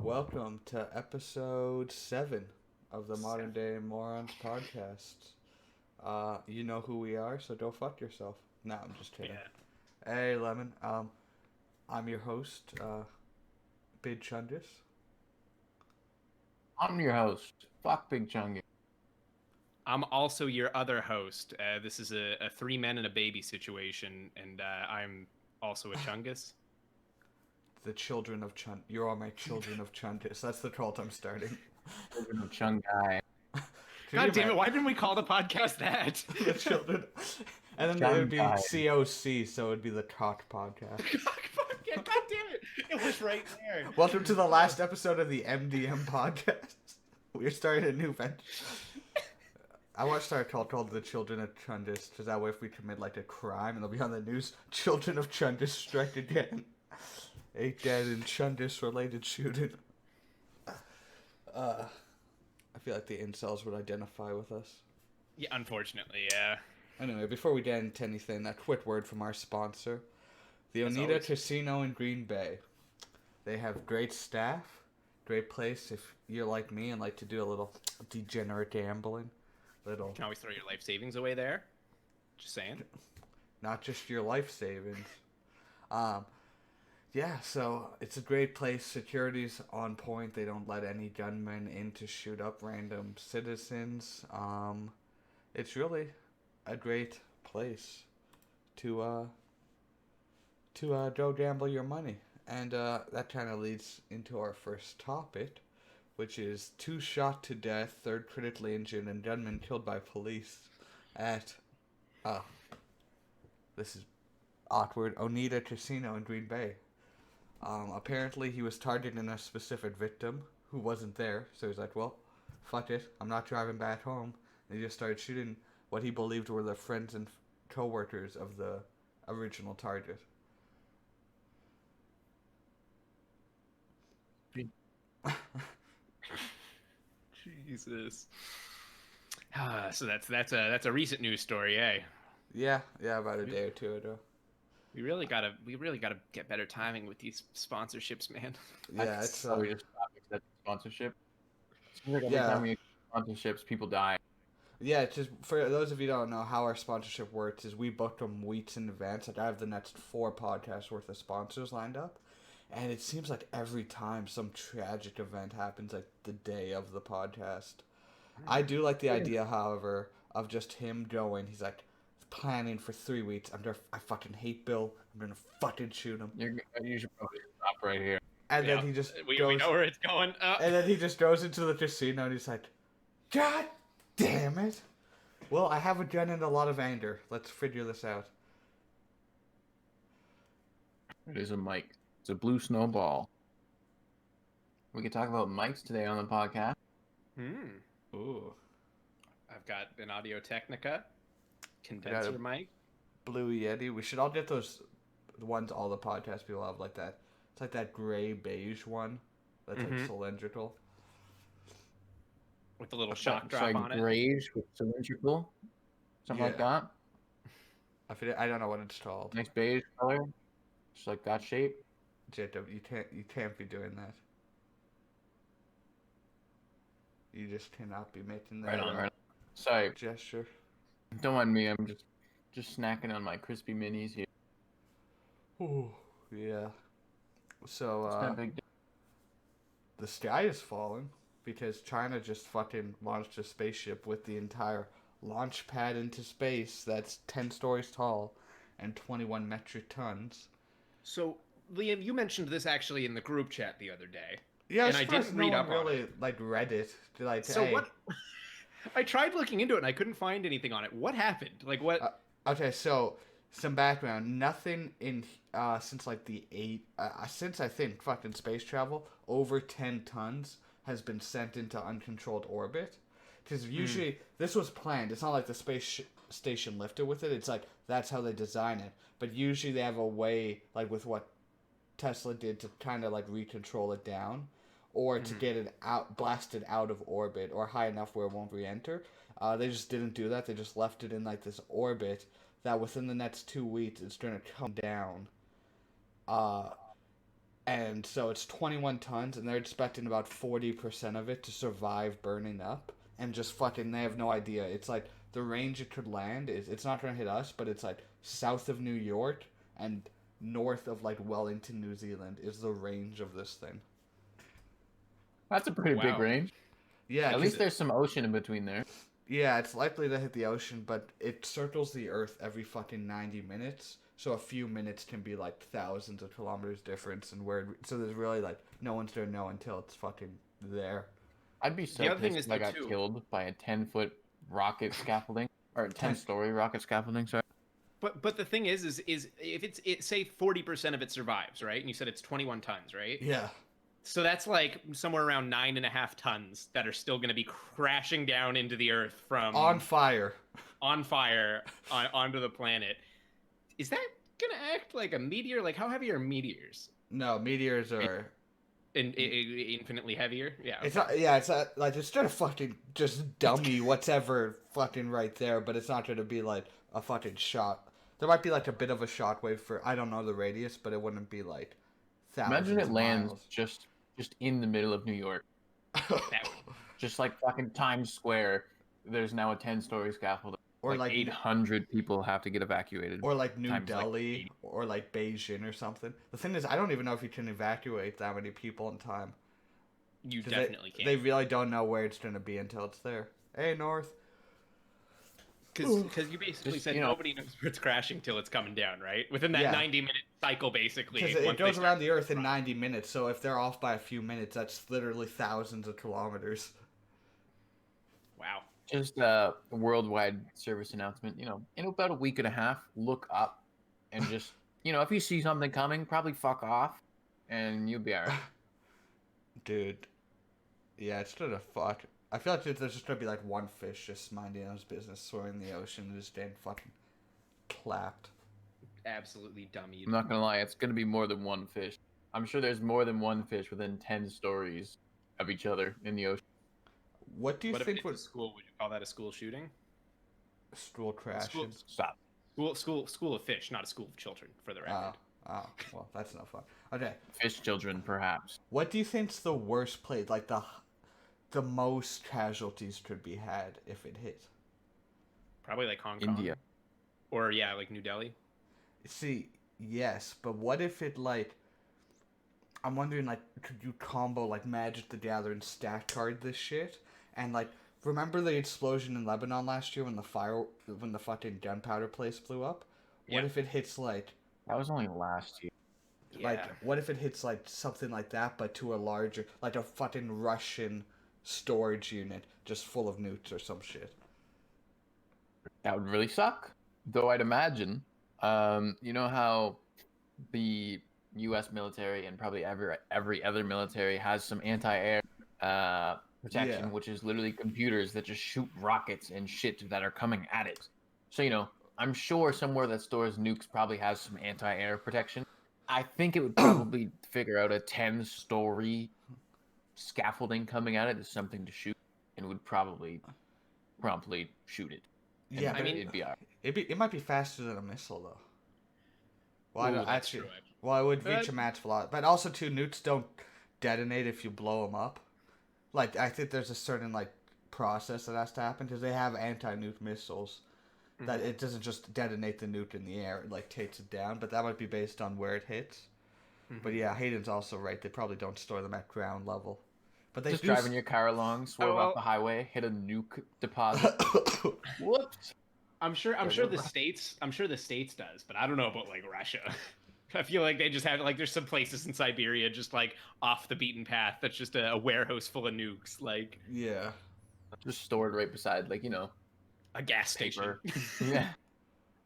Welcome to episode 7 of the Modern Day Morons podcast. You know who we are, so don't fuck yourself. No, I'm just kidding. Yeah. Hey, Lemon. I'm your host, Big Chungus. I'm your host. Fuck Big Chungus. I'm also your other host. This is a three men and a baby situation, and I'm also a Chungus. The children of Chun. You're all my children of Chungus. That's the cult I'm starting. Children of Chungai. God damn it! Why didn't we call the podcast that? The children. And then it would be COC, so it would be the Cock Podcast. God damn it! It was right there. Welcome to the last episode of the MDM podcast. We're starting a new venture. I want to start a cult called the Children of Chungus, because that way if we commit like a crime, it'll be on the news. Children of Chungus strike again. 8 dead in Chungus related shooting. I feel like the incels would identify with us. Yeah, unfortunately, yeah. Anyway, before we get into anything, a quick word from our sponsor, the Oneida Casino in Green Bay. They have great staff, great place if you're like me and like to do a little degenerate gambling. You can always throw your life savings away there. Just saying. Not just your life savings. Yeah, so it's a great place. Security's on point. They don't let any gunmen in to shoot up random citizens. It's really a great place to go gamble your money. And that kind of leads into our first topic, which is 2 shot to death, 3rd critically injured, and gunman killed by police at, this is awkward, Oneida Casino in Green Bay. Apparently he was targeting a specific victim who wasn't there, so he's like, well, fuck it, I'm not driving back home. And he just started shooting what he believed were the friends and co-workers of the original target. Jesus. So that's a recent news story, eh? Yeah, about a day or two ago. We really gotta get better timing with these sponsorships, man. Yeah, it's so we just stop accepting sponsorship. Seems like every time we get sponsorships, people die. Yeah, it's just for those of you who don't know how our sponsorship works is we book them weeks in advance. Like I have the next 4 podcasts worth of sponsors lined up, and it seems like every time some tragic event happens, like the day of the podcast. I do like the idea, however, of just him going. He's like planning for 3 weeks. I fucking hate Bill. I'm gonna fucking shoot him. You should probably stop right here. And then he just we know where it's going. And then he just goes into the casino and he's like, God damn it. Well, I have a gun and a lot of anger. Let's figure this out. It is a mic. It's a blue snowball. We can talk about mics today on the podcast. Ooh. I've got an Audio Technica condenser mic. Blue Yeti. We should all get those ones all the podcast people have like that. It's like that gray beige one that's like cylindrical. With the little shock drop like on it. Grayish with cylindrical. Something like that. I don't know what it's called. Nice beige color. Just like that shape. Jacob, you can't be doing that. You just cannot be making that Right on. Sorry. gesture. Don't mind me. I'm just snacking on my crispy minis here. Ooh, yeah. So the sky is falling because China just fucking launched a spaceship with the entire launch pad into space that's 10 stories tall and 21 metric tons. So, Liam, you mentioned this actually in the group chat the other day. Yeah, and I didn't read up on it. Like read it. Like, so what? I tried looking into it and I couldn't find anything on it. What happened? Like what? Okay, so some background. Nothing in since like the since I think fucking space travel over 10 tons has been sent into uncontrolled orbit. Because usually this was planned. It's not like the space station lifted with it. It's like that's how they design it. But usually they have a way, like with what Tesla did, to kind of like recontrol it down, or to get it blasted out of orbit or high enough where it won't re-enter. They just didn't do that. They just left it in like this orbit that within the next 2 weeks it's going to come down. And so it's 21 tons, and they're expecting about 40% of it to survive burning up. And just fucking, they have no idea. It's like the range it could land is, it's not going to hit us, but it's like south of New York and north of like Wellington, New Zealand is the range of this thing. That's a pretty big Wow. range. Yeah, At 'cause least there's some ocean in between there. yeah, it's likely to hit the ocean, but it circles the Earth every fucking 90 minutes. So a few minutes can be like thousands of kilometers difference, and so there's really like no one's gonna know until it's fucking there. I'd be so The other thing pissed is, if I though, got too- killed by a 10-foot rocket scaffolding or a 10 10-story rocket scaffolding. Sorry. But the thing is if it say 40% of it survives, right? And you said it's 21 tons, right? Yeah, So that's like somewhere around 9.5 tons that are still going to be crashing down into the earth from on fire. on fire onto the planet. Is that gonna act like a meteor? Like, how heavy are meteors? No, meteors are. Infinitely heavier? Yeah. It's okay. not. Yeah, it's not, like it's gonna fucking just dummy whatever fucking right there, but it's not gonna be like a fucking shot. There might be like a bit of a shockwave for I don't know the radius, but it wouldn't be like thousands Imagine it of lands miles. just in the middle of New York, That just like fucking Times Square. There's now a 10-story scaffolding. Or Like like 800 people have to get evacuated. or like New times, like, Delhi 80. or like Beijing or something. The thing is, I don't even know if you can evacuate that many people in time. you 'Cause definitely can't. They really don't know where it's gonna be until it's there. Hey, North. Because you basically Just, said you know- nobody knows where it's crashing till it's coming down, right? Within that Yeah. 90-minute cycle, basically. Because it once they goes start- around the Earth in 90 minutes, so if they're off by a few minutes, that's literally thousands of kilometers. Wow. Just a worldwide service announcement. In about a week and a half, look up and just, if you see something coming, probably fuck off, and you'll be alright. Dude. Yeah, it's gonna fuck. I feel like there's just gonna be like one fish just minding his business, swimming in the ocean, and just getting fucking clapped. Absolutely dummy. I'm not gonna lie, it's gonna be more than one fish. I'm sure there's more than one fish within 10 stories of each other in the ocean. What do you What if think it's would a school? Would you call that a school shooting? school crashing? Stop. School of fish, not a school of children, for the Oh, record. well, that's no fun. Okay, Fish children, perhaps. what do you think's the worst place? Like the most casualties could be had if it hit? Probably like Hong Kong. India. Or yeah, like New Delhi. See, yes, but what if it like? I'm wondering like, could you combo like Magic the Gathering stack card this shit and like? Remember the explosion in Lebanon last year when the fucking gunpowder place blew up? What Yeah. if it hits like That was only last year. what if it hits like something like that but to a larger like a fucking Russian storage unit just full of nukes or some shit? That would really suck. Though I'd imagine, you know how the U.S. military and probably every other military has some anti-air protection, Yeah. which is literally computers that just shoot rockets and shit that are coming at it. So, I'm sure somewhere that stores nukes probably has some anti-air protection. I think it would probably figure out a 10-story scaffolding coming at it as something to shoot and would probably promptly shoot it. And Yeah, but it'd be alright. it might be faster than a missile though. Well, I Ooh, don't that's actually. true, Well, it would reach Uh, a match velocity, but also too nukes don't detonate if you blow them up. Like I think there's a certain like process that has to happen because they have anti-nuke missiles that it doesn't just detonate the nuke in the air; it like takes it down. But that might be based on where it hits. But yeah, Hayden's also right. They probably don't store them at ground level. But they Just do. driving your car along, swerve well- off the highway, hit a nuke deposit. Whoops. I'm sure Yeah, the states does, but I don't know about like Russia. I feel like they just have like there's some places in Siberia just like off the beaten path that's just a warehouse full of nukes, like Yeah. Just stored right beside, like, a gas station. paper. Yeah.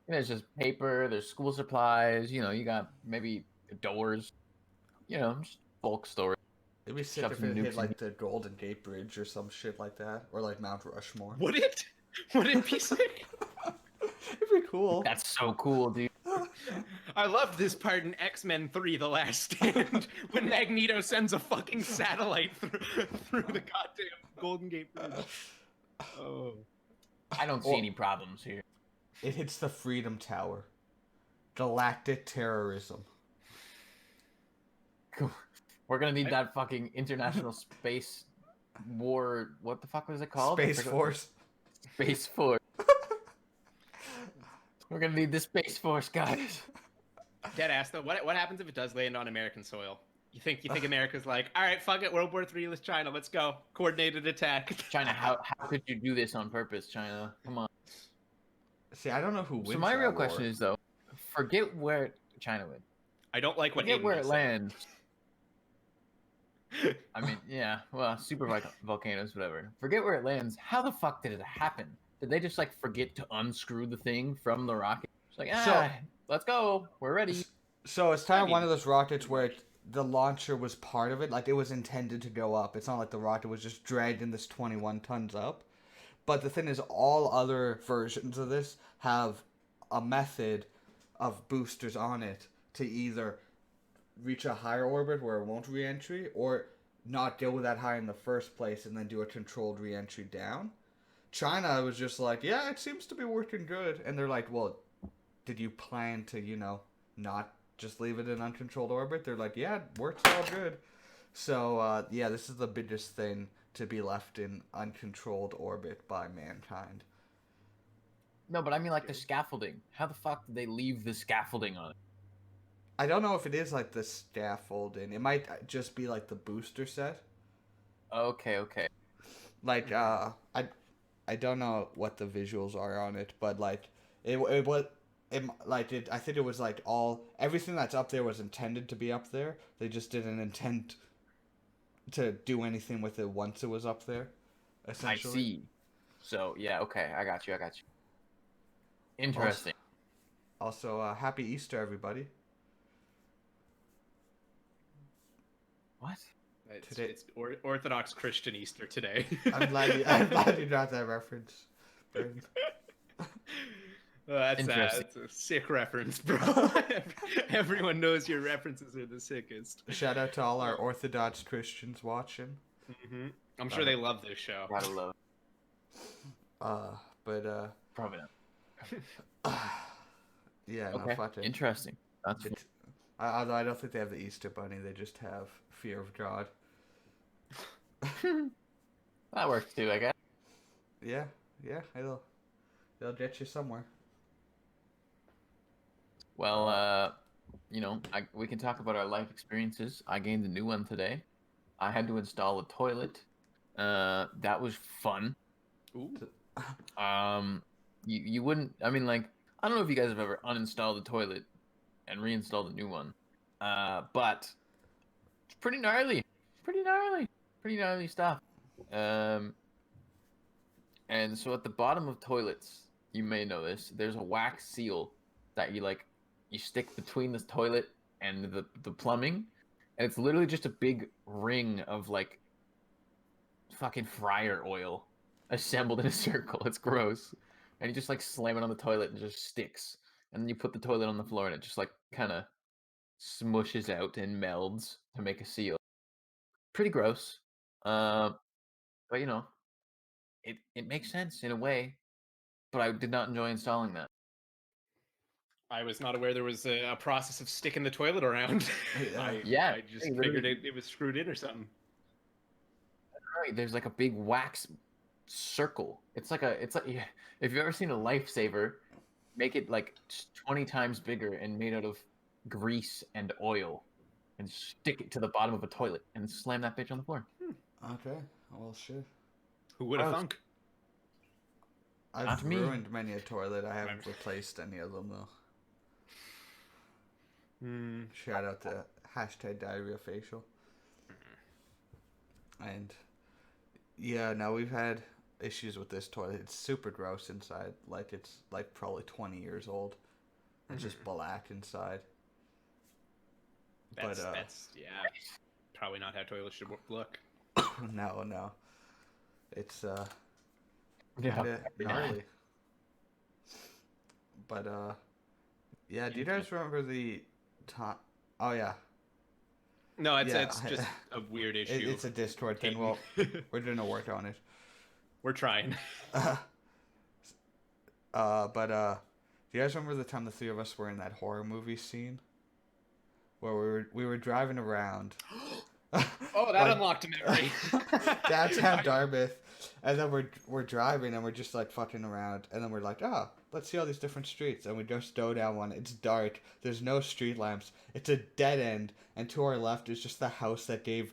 There's just paper, there's school supplies, you got maybe doors, just bulk storage. It'd be sick Shove if some it nukes hit in like the Golden Gate Bridge or some shit like that, or like Mount Rushmore. Would it? Would it be sick? It'd be cool. That's so cool, dude. I love this part in X-Men 3: The Last Stand when Magneto sends a fucking satellite through the goddamn Golden Gate Bridge. Oh. I don't see Well- any problems here. It hits the Freedom Tower. Galactic terrorism. We're gonna need that fucking international space war. What the fuck was it called? Space Force. Space Force. We're gonna need the Space Force, guys. Dead ass though. What happens if it does land on American soil? You think America's like, all right, fuck it, World War III with China, let's go, coordinated attack. China, how could you do this on purpose, China? Come on. See, I don't know who wins. So my that real war. question is though, forget where China wins. I don't like what Forget Aiden where it just said. lands. I mean, yeah, well, volcanoes, whatever. Forget where it lands. How the fuck did it happen? Did they just like forget to unscrew the thing from the rocket? It's like, let's go. We're ready. So it's kind of one of those rockets where the launcher was part of it. Like, it was intended to go up. It's not like the rocket was just dragged in this 21 tons up. But the thing is, all other versions of this have a method of boosters on it to either reach a higher orbit where it won't re-entry, or not go that high in the first place and then do a controlled re-entry down. China was just like, yeah, it seems to be working good. And they're like, well, did you plan to, not just leave it in uncontrolled orbit? They're like, yeah, it works all good. So, yeah, this is the biggest thing to be left in uncontrolled orbit by mankind. No, but I mean like the scaffolding. How the fuck did they leave the scaffolding on it? I don't know if it is like the scaffolding. It might just be like the booster set. Okay. Like, I don't know what the visuals are on it, but like I think it was like everything that's up there was intended to be up there. They just didn't intend to do anything with it once it was up there. Essentially. I see. So yeah, okay, I got you. Interesting. Also, happy Easter, everybody. What? It's Orthodox Christian Easter today. I'm glad you got that reference. That's a sick reference, bro. Everyone knows your references are the sickest. Shout out to all our Orthodox Christians watching. Mm-hmm. I'm sure they love this show. Gotta love. Probably not. Yeah, okay. No, fuck it. Interesting. That's although I don't think they have the Easter Bunny, they just have fear of God. That works too, I guess. Yeah, they'll get you somewhere. Well, we can talk about our life experiences. I gained a new one today. I had to install a toilet. That was fun. Ooh. You wouldn't. I mean, like, I don't know if you guys have ever uninstalled a toilet and reinstalled a new one. But it's pretty gnarly. Pretty gnarly stuff. And so at the bottom of toilets, you may know this, there's a wax seal that you stick between the toilet and the plumbing, and it's literally just a big ring of like fucking fryer oil assembled in a circle. It's gross. And you just like slam it on the toilet and it just sticks. And then you put the toilet on the floor and it just like kind of smushes out and melds to make a seal. Pretty gross. But it makes sense in a way. But I did not enjoy installing that. I was not aware there was a process of sticking the toilet around. I just figured it was screwed in or something. Right, there's like a big wax circle. It's like if you've ever seen a lifesaver, make it like 20 times bigger and made out of grease and oil, and stick it to the bottom of a toilet and slam that bitch on the floor. Okay, well, shit. Who would have thunk? I've ruined many a toilet. I haven't replaced any of them though. Shout out to #diarrheafacial. And yeah, no, we've had issues with this toilet. It's super gross inside. Like, it's like probably 20 years old. It's just black inside. That's probably not how toilets should look. No. It's gnarly. But yeah, do you guys remember the time? Oh yeah. No, it's just a weird issue. It's a Discord thing. Well, we're doing a work on it. We're trying. But do you guys remember the time the three of us were in that horror movie scene? where we were driving around. Oh, that Like- unlocked a memory. Downtown Dartmouth, and then we're driving and we're just like fucking around, and then we're like, oh, let's see all these different streets, and we just go down one. It's dark. There's no street lamps. It's a dead end, and to our left is just the house that gave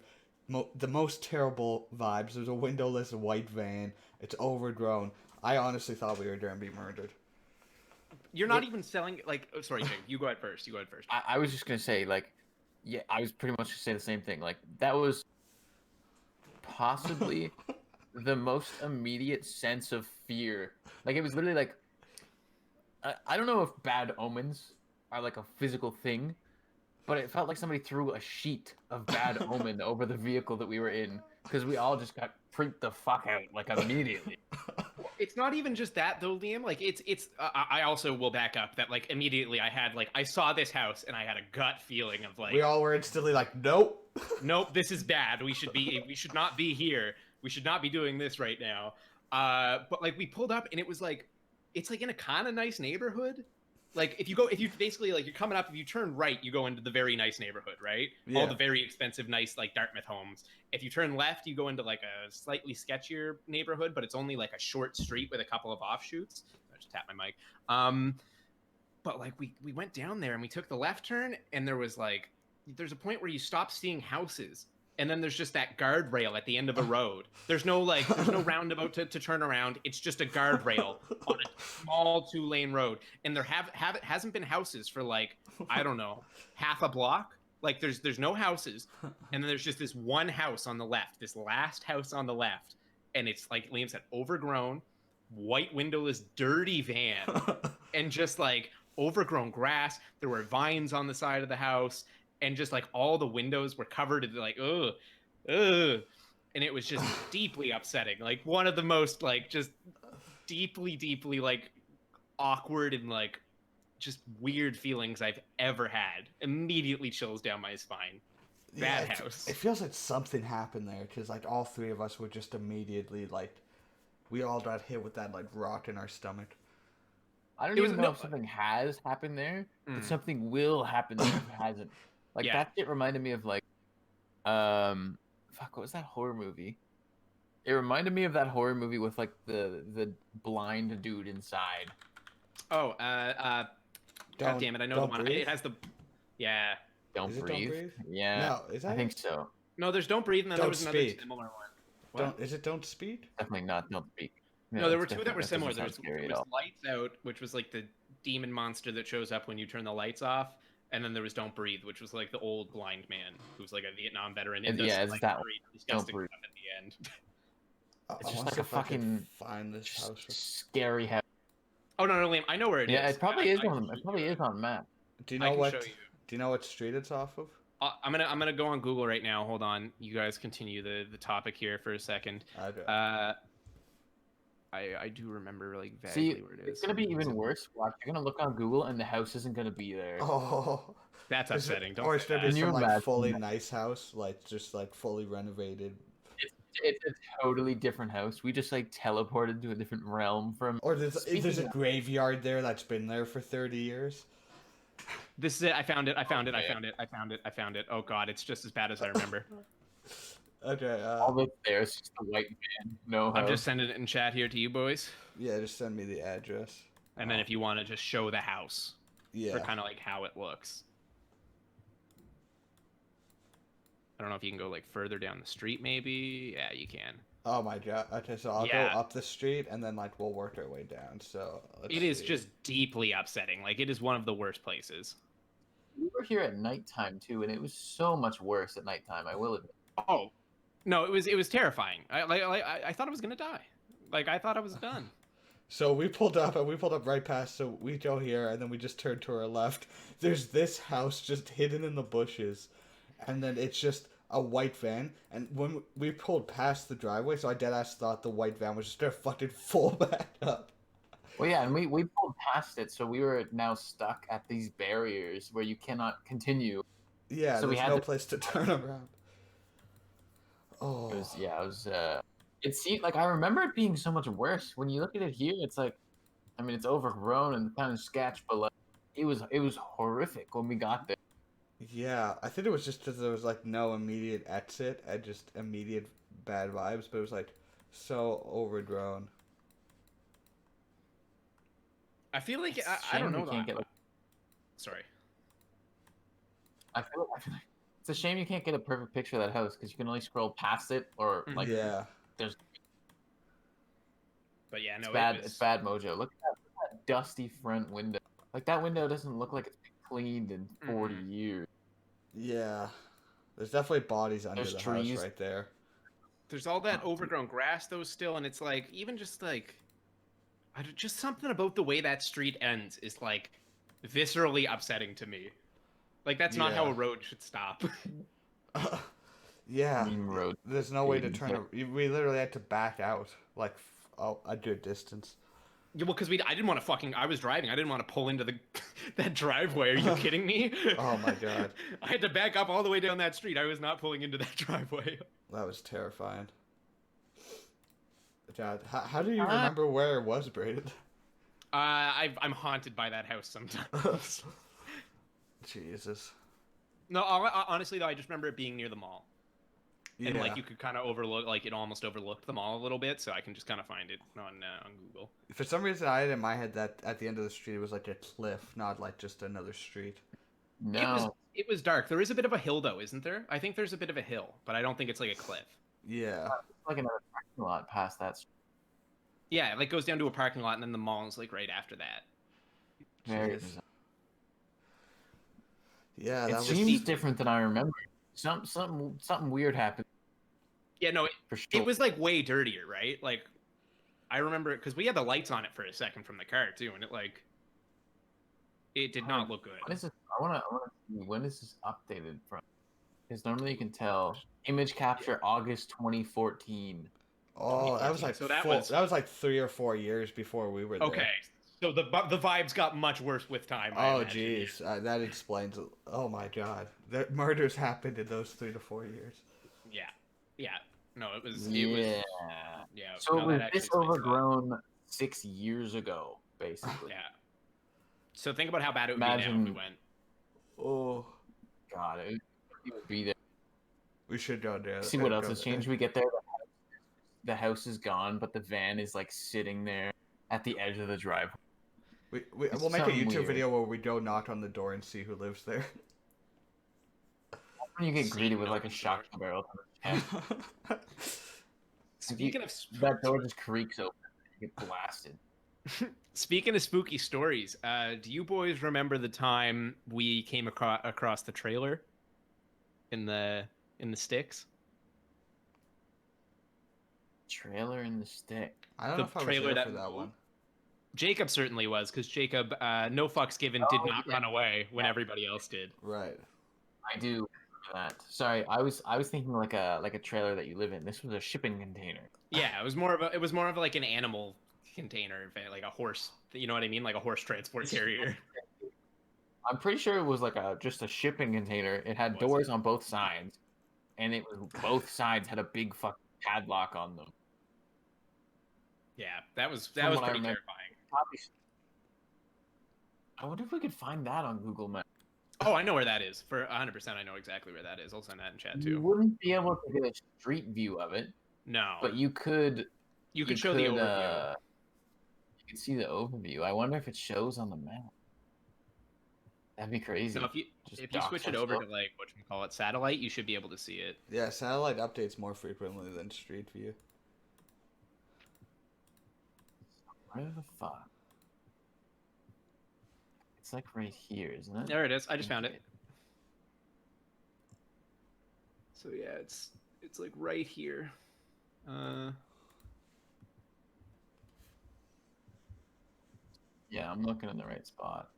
the most terrible vibes. There's a windowless white van. It's overgrown. I honestly thought we were going to be murdered. You're not even selling like. Oh, sorry, Jake. You go ahead first. I was just gonna say, like, yeah, I was pretty much gonna say the same thing. Like, that was possibly the most immediate sense of fear. Like, it was literally like, I don't know if bad omens are like a physical thing, but it felt like somebody threw a sheet of bad omen over the vehicle that we were in, because we all just got freaked the fuck out like immediately. It's not even just that though, Liam. Like it's. I also will back up that like immediately I saw this house and I had a gut feeling of like We all were instantly like, nope. nope, this is bad. We should not be here. We should not be doing this right now. But like we pulled up and it was like, it's like in a kind of nice neighborhood. Like if you basically like you're coming up, if you turn right, you go into the very nice neighborhood, right? Yeah. All the very expensive, nice like Dartmouth homes. If you turn left, you go into like a slightly sketchier neighborhood, but it's only like a short street with a couple of offshoots. I just tapped my mic. But like we went down there and we took the left turn, and there's a point where you stop seeing houses. And then there's just that guardrail at the end of a road. There's no roundabout to turn around. It's just a guardrail on a small 2-lane road. And there hasn't been houses for like, I don't know, half a block. Like there's no houses. And then there's just this one house on the left, this last house on the left. And it's like Liam said, overgrown, white windowless, dirty van. And just like overgrown grass. There were vines on the side of the house. And just like all the windows were covered in like, ugh. And it was just deeply upsetting. Like one of the most like just deeply like awkward and like just weird feelings I've ever had. Immediately chills down my spine. Bad house. It feels like something happened there, because like all three of us were just immediately like, we all got hit with that like rock in our stomach. I don't even know if something has happened there, but something will happen there if it hasn't. Like that shit reminded me of like, what was that horror movie? It reminded me of that horror movie with like the blind dude inside. Oh, God damn it! I know the one. Breathe? It has the, yeah. Don't Is it breathe. Don't Breathe? Yeah, No, is that I think so. No, there's Don't Breathe, and then there was another Speak. similar one. Is it Don't Speed? Definitely not Don't Speak. No, there were it's two that were different. similar. That doesn't There sound scary was at all. Lights Out, which was like the demon monster that shows up when you turn the lights off, and then there was Don't Breathe, which was like the old blind man who's like a Vietnam veteran. And Yeah, it's like, that very disgusting Breathe. stuff at the end. It's I just wanna like see a if I can fucking find this house. scary house. Oh no, Liam, I know where it is. Yeah, it probably is I on. can It probably is on the map. Do you I know can what? show you. Do you know what street it's off of? I'm gonna go on Google right now. Hold on, you guys continue the topic here for a second. I do. I do remember like vaguely See, where it is. it's gonna be even worse. Watch, you're gonna look on Google and the house isn't gonna be there. Oh, That's upsetting. Don't or say it's gonna that. be Can you some like imagine fully that? nice house, like just like fully renovated. It's a totally different house. We just like teleported to a different realm from. Or there's a Speaking of- graveyard there that's been there for 30 years. This is it. I found it. Okay. Oh god, it's just as bad as I remember. Okay. All that's there is just the white man. No house. I'm just sending it in chat here to you boys, Yeah, just send me the address. and then if you want to just show the house Yeah. for kind of like how it looks. I don't know if you can go like further down the street, maybe. Yeah, you can. Oh my god. Okay, so I'll Yeah. go up the street and then like we'll work our way down. So It is just deeply upsetting. Like it is one of the worst places. We were here at nighttime too, and it was so much worse at nighttime. I will admit. Oh, no, it was terrifying. I thought I was gonna die. Like I thought I was done. So we pulled up right past. So we go here and then we just turn to our left. There's this house just hidden in the bushes, and then it's just a white van. And when we pulled past the driveway, so I deadass thought the white van was just gonna fucking full back up. Well, yeah, and we pulled past it, so we were now stuck at these barriers where you cannot continue. Yeah, So we there's had no to- place to turn around. Oh, It was. It seemed like I remember it being so much worse. When you look at it here, it's like, I mean, it's overgrown and kind of sketch, but like, it was horrific when we got there. Yeah, I think it was just because there was like no immediate exit and just immediate bad vibes, but it was like so overgrown. I feel like It's a I don't shame we know. can't get. Like, Sorry. I feel like it's a shame you can't get a perfect picture of that house because you can only scroll past it or like Yeah. there's But yeah, it's no, bad. it was. It's bad mojo. Look at that dusty front window. Like that window doesn't look like it's been cleaned in 40 years. Yeah. There's definitely bodies under There's the house trees. right there. There's all that Oh, dude. overgrown grass though still, and it's like even just like just something about the way that street ends is like viscerally upsetting to me. Like that's not how Yeah. a road should stop. Yeah. Mean road. There's no way to Dude, turn. We literally had to back out like a good distance. Yeah, well, because I didn't want to fucking. I was driving. I didn't want to pull into the that driveway. Are you kidding me? Oh my God. I had to back up all the way down that street. I was not pulling into that driveway. That was terrifying. God, how do you remember where it was, Braden? I'm haunted by that house sometimes. Jesus. No, honestly though, I just remember it being near the mall, Yeah. and like you could kind of overlook, like it almost overlooked the mall a little bit, so I can just kind of find it on Google. For some reason, I had in my head that at the end of the street it was like a cliff, not like just another street. No. It was dark. There is a bit of a hill though, isn't there? I think there's a bit of a hill, but I don't think it's like a cliff. Yeah. It's like another parking lot past that. Yeah, it like goes down to a parking lot, and then the mall is like right after that. Very Jeez. bizarre. Yeah, It that was. seems different than I remember. Something weird happened Yeah, no, for sure. it was like way dirtier, right? Like I remember it because we had the lights on it for a second from the car too, and it did not look good. When is this? I wanna see when is this updated from? Because normally you can tell image capture August 2014. Oh, that was 2014. like So that four, was- that was like 3 or 4 years before we were there. Okay, so the vibes got much worse with time. I Oh, imagine. jeez, that explains. Oh my God, the murders happened in those 3 to 4 years. Yeah. No, it was. Yeah. Yeah. So no, it was that actually this explains a lot. overgrown 6 years ago, basically. Yeah. So think about how bad it would be now if we Imagine- went. Oh, God, it would be there. we should go there. See what else has changed. We get there, the house is gone, but the van is like sitting there at the edge of the driveway. We'll make a something YouTube weird. video where we go knock on the door and see who lives there. You get greeted with no like a one's shotgun barrel to the chest. Speaking of That door just creaks open. You get blasted. Speaking of spooky stories, do you boys remember the time we came across the trailer in the sticks? Trailer in the stick. I don't The know if I was trailer there that for that moved? one. Jacob certainly was, because Jacob, no fucks given, did Oh, not yeah. run away when everybody else did. Right. I do remember that. Sorry, I was thinking like a trailer that you live in. This was a shipping container. Yeah, it was more of like an animal container, like a horse. You know what I mean, like a horse transport carrier. I'm pretty sure it was like just a shipping container. It had Was doors it? on both sides, and it was both sides had a big fucking padlock on them. Yeah, that was From what I pretty remember. terrifying. Probably. I wonder if we could find that on Google Maps. Oh, I know where that is. For 100%, I know exactly where that is. I'll send that in chat You too. wouldn't be able to get a street view of it, No, but you could. you could show the overview. You could see the overview. I wonder if it shows on the map. That'd be crazy. So if you Just switch dock it over some to like whatchamacallit satellite, you should be able to see it. Yeah, satellite updates more frequently than Street View. stuff. Where the fuck? It's like right here, isn't it? There it is. I just found it. So yeah, it's like right here. Yeah, I'm looking in the right spot.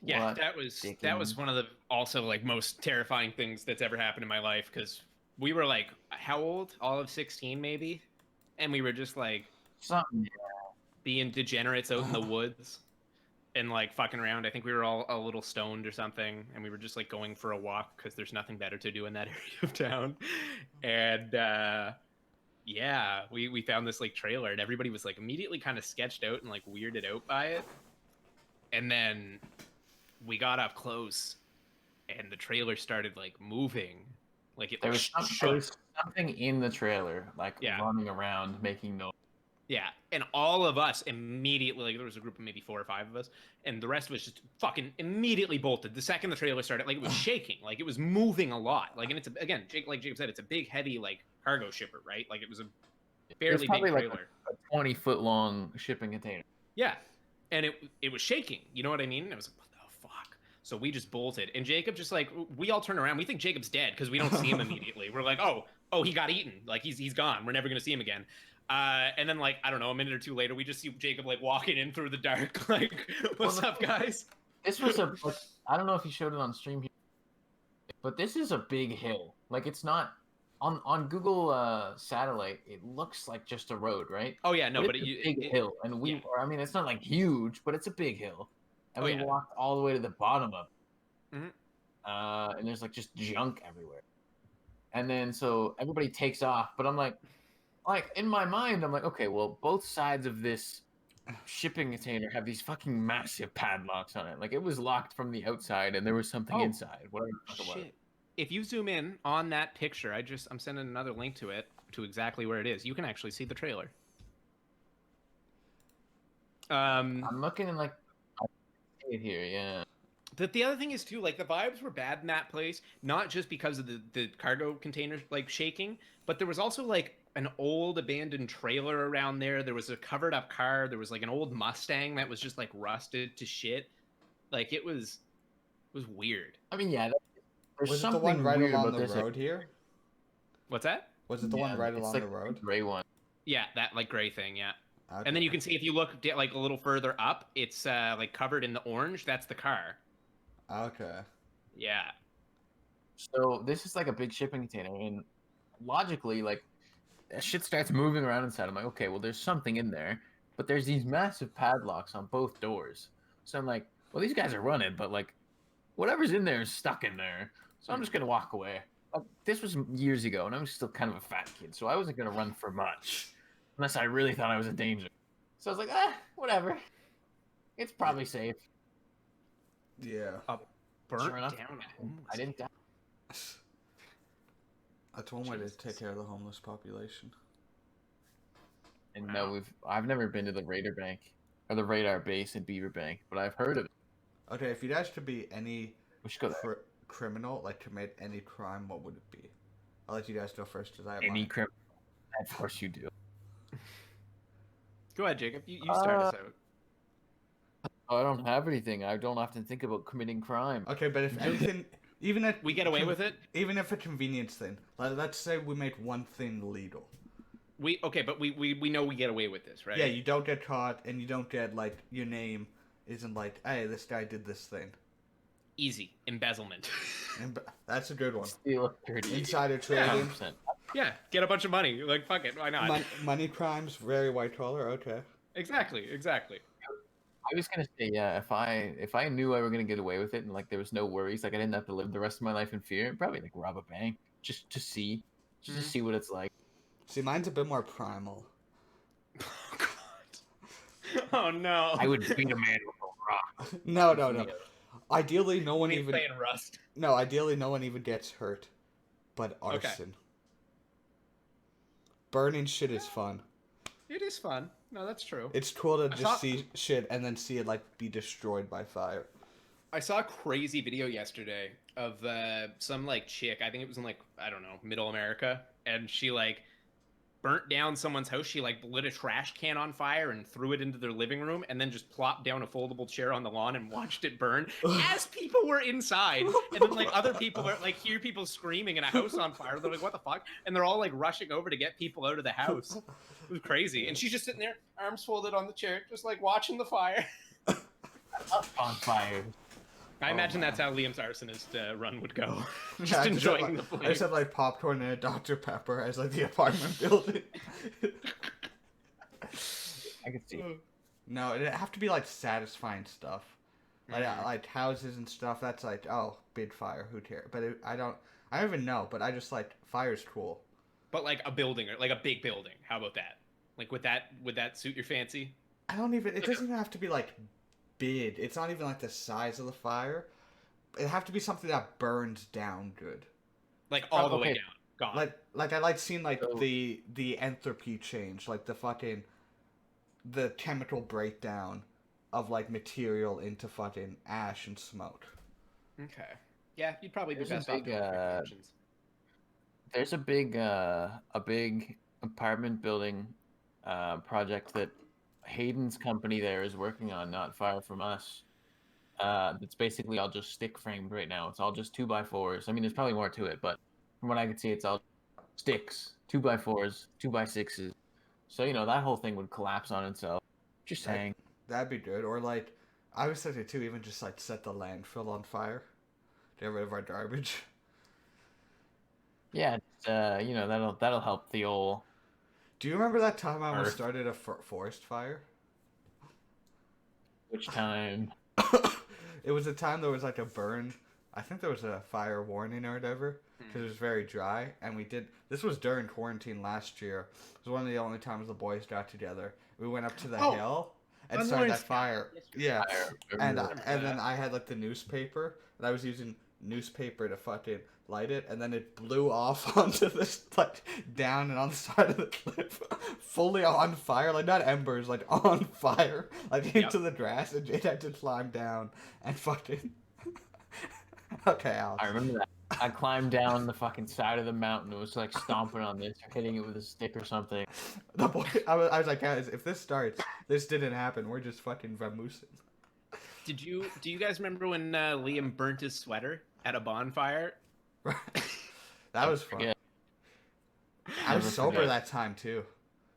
Yeah, What that was dickens? one of the also like most terrifying things that's ever happened in my life, because we were like how old? All of 16 maybe, and we were just like Something. being degenerates out in the woods and like fucking around. I think we were all a little stoned or something, and we were just like going for a walk because there's nothing better to do in that area of town. And yeah, we found this like trailer, and everybody was like immediately kind of sketched out and like weirded out by it. And then we got up close, and the trailer started like moving, like it There like was, there was something in the trailer, like Yeah. running around making noise. Yeah, and all of us immediately, like there was a group of maybe 4 or 5 of us, and the rest of us just fucking immediately bolted. The second the trailer started, like it was shaking, like it was moving a lot. Like, and it's again, like Jacob said, it's a big, heavy like cargo shipper, right? Like it was a fairly big probably trailer. like a 20-foot long shipping container. Yeah, and it was shaking. You know what I mean? And I was like, what the fuck? So we just bolted, and Jacob just like we all turn around. We think Jacob's dead because we don't see him immediately. We're like, oh, he got eaten. Like he's gone. We're never gonna see him again. And then like I don't know, a minute or two later, we just see Jacob like walking in through the dark. Like, what's up, guys? This was a. I don't know if he showed it on stream here, but this is a big hill. Like it's not on Google satellite. It looks like just a road, right? Oh yeah, no, but it's a big hill, and we. Yeah. I mean, it's not like huge, but it's a big hill, and we yeah. walked all the way to the bottom of it. Mhm. And there's like just junk everywhere, and then so everybody takes off, but I'm like in my mind, I'm like, okay, well, both sides of this shipping container have these fucking massive padlocks on it. Like it was locked from the outside, and there was something inside. Whatever. Shit. If you zoom in on that picture, I'm sending another link to it to exactly where it is. You can actually see the trailer. I'm looking in like I see it here, yeah. The other thing is too, like the vibes were bad in that place, not just because of the cargo containers like shaking, but there was also like an old abandoned trailer around there. There was a covered up car. There was like an old Mustang that was just like rusted to shit. Like it was weird. I mean, yeah. There's Was it the something one right weird along about the this, road here? What's that? Was it the one right along like the road? The gray one. Yeah, that like gray thing. Yeah. Okay. And then you can see if you look like a little further up, it's like covered in the orange. That's the car. Okay. Yeah. So this is like a big shipping container, and logically, like that shit starts moving around inside. I'm like, okay, well, there's something in there, but there's these massive padlocks on both doors. So I'm like, well, these guys are running, but like, whatever's in there is stuck in there. So I'm just gonna walk away. This was years ago, and I'm still kind of a fat kid, so I wasn't gonna run for much, unless I really thought I was a danger. So I was like, whatever. It's probably safe. Yeah. Burnt Sure enough, down. I didn't die. That's one way to take care of the homeless population. And no, I've never been to the Radar Bank or the radar base in Beaver Bank, but I've heard of it. Okay, if you'd asked to be any We should go there. criminal, like commit any crime, what would it be? I'll let you guys go first because I have Any mine. criminal. Of course you do. Go ahead, Jacob. You start us out. I don't have anything. I don't often think about committing crime. Okay, but if anything, even if We get away with it. even if a convenience thing, let's say we make one thing legal. But we know we get away with this, right? Yeah, you don't get caught, and you don't get like your name isn't like, hey, this guy did this thing. Easy embezzlement. And that's a good one. Steal a Insider trading. 100%. Yeah, get a bunch of money. Like fuck it, why not? Money crimes, very white collar. Okay. Exactly. I was gonna say, yeah, if I knew I were gonna get away with it and like there was no worries, like I didn't have to live the rest of my life in fear, I'd probably like rob a bank just to see what it's like. See, mine's a bit more primal. Oh god. Oh no. I would beat a man with a rock. No. Ideally, no one even. playing Rust. No, ideally, no one even gets hurt. But arson. Burning shit is fun. It is fun. No, that's true. It's cool to just see shit and then see it like be destroyed by fire. I saw a crazy video yesterday of some like chick. I think it was in like, I don't know, Middle America, and she like burnt down someone's house. She like lit a trash can on fire and threw it into their living room, and then just plopped down a foldable chair on the lawn and watched it burn as people were inside. And then like other people were like hear people screaming in a house on fire. They're like, what the fuck? And they're all like rushing over to get people out of the house. It was crazy. And she's just sitting there, arms folded on the chair, just like watching the fire. On fire. I imagine that's how Liam's arsonist run would go. Just Yeah, enjoying the flavor. I just have like popcorn and a Dr. Pepper as like the apartment building. I could see. No, it'd have to be like satisfying stuff. Like houses and stuff, that's like, oh, big fire, who cares? But I don't even know, but I just like, fire's cool. But like a building, or like a big building. How about that? Like would that suit your fancy? It doesn't even have to be like big. It's not even like the size of the fire. It'd have to be something that burns down good. Like all the way Okay. down, gone. Like I like seeing like So- the entropy change, like the chemical breakdown of like material into fucking ash and smoke. Okay. Yeah, you'd probably be There's a best off big, doing regulations. There's a big apartment building project that Hayden's company there is working on, not far from us. It's basically all just stick framed right now. It's all just 2x4s. I mean, there's probably more to it, but from what I can see, it's all sticks, 2x4s, 2x6s. So that whole thing would collapse on itself. Just That- saying. That'd be good. Or like I was thinking too, even just like set the landfill on fire. Get rid of our garbage. Yeah, that'll help the old Do you remember that time I almost Earth. started a forest fire? which time. It was a time there was like a burn. I think there was a fire warning or whatever because it was very dry, and we did. This was during quarantine last year. It was one of the only times the boys got together. We went up to the hill and on started that Lawrence fire. County. Yeah, and remember and then that. I had like the newspaper, and I was using newspaper to fucking light it, and then it blew off onto this like down and on the side of the cliff, fully on fire, like not embers, like on fire, like into the grass, and Jade had to climb down and fucking. Okay, Alex. I remember that. I climbed down the fucking side of the mountain. It was like stomping on this, or hitting it with a stick or something. The boy, I was like, guys, if this starts, this didn't happen. We're just fucking vamoosing. Do you guys remember when Liam burnt his sweater at a bonfire? That was fun. forget. I was Never sober forget. that time too.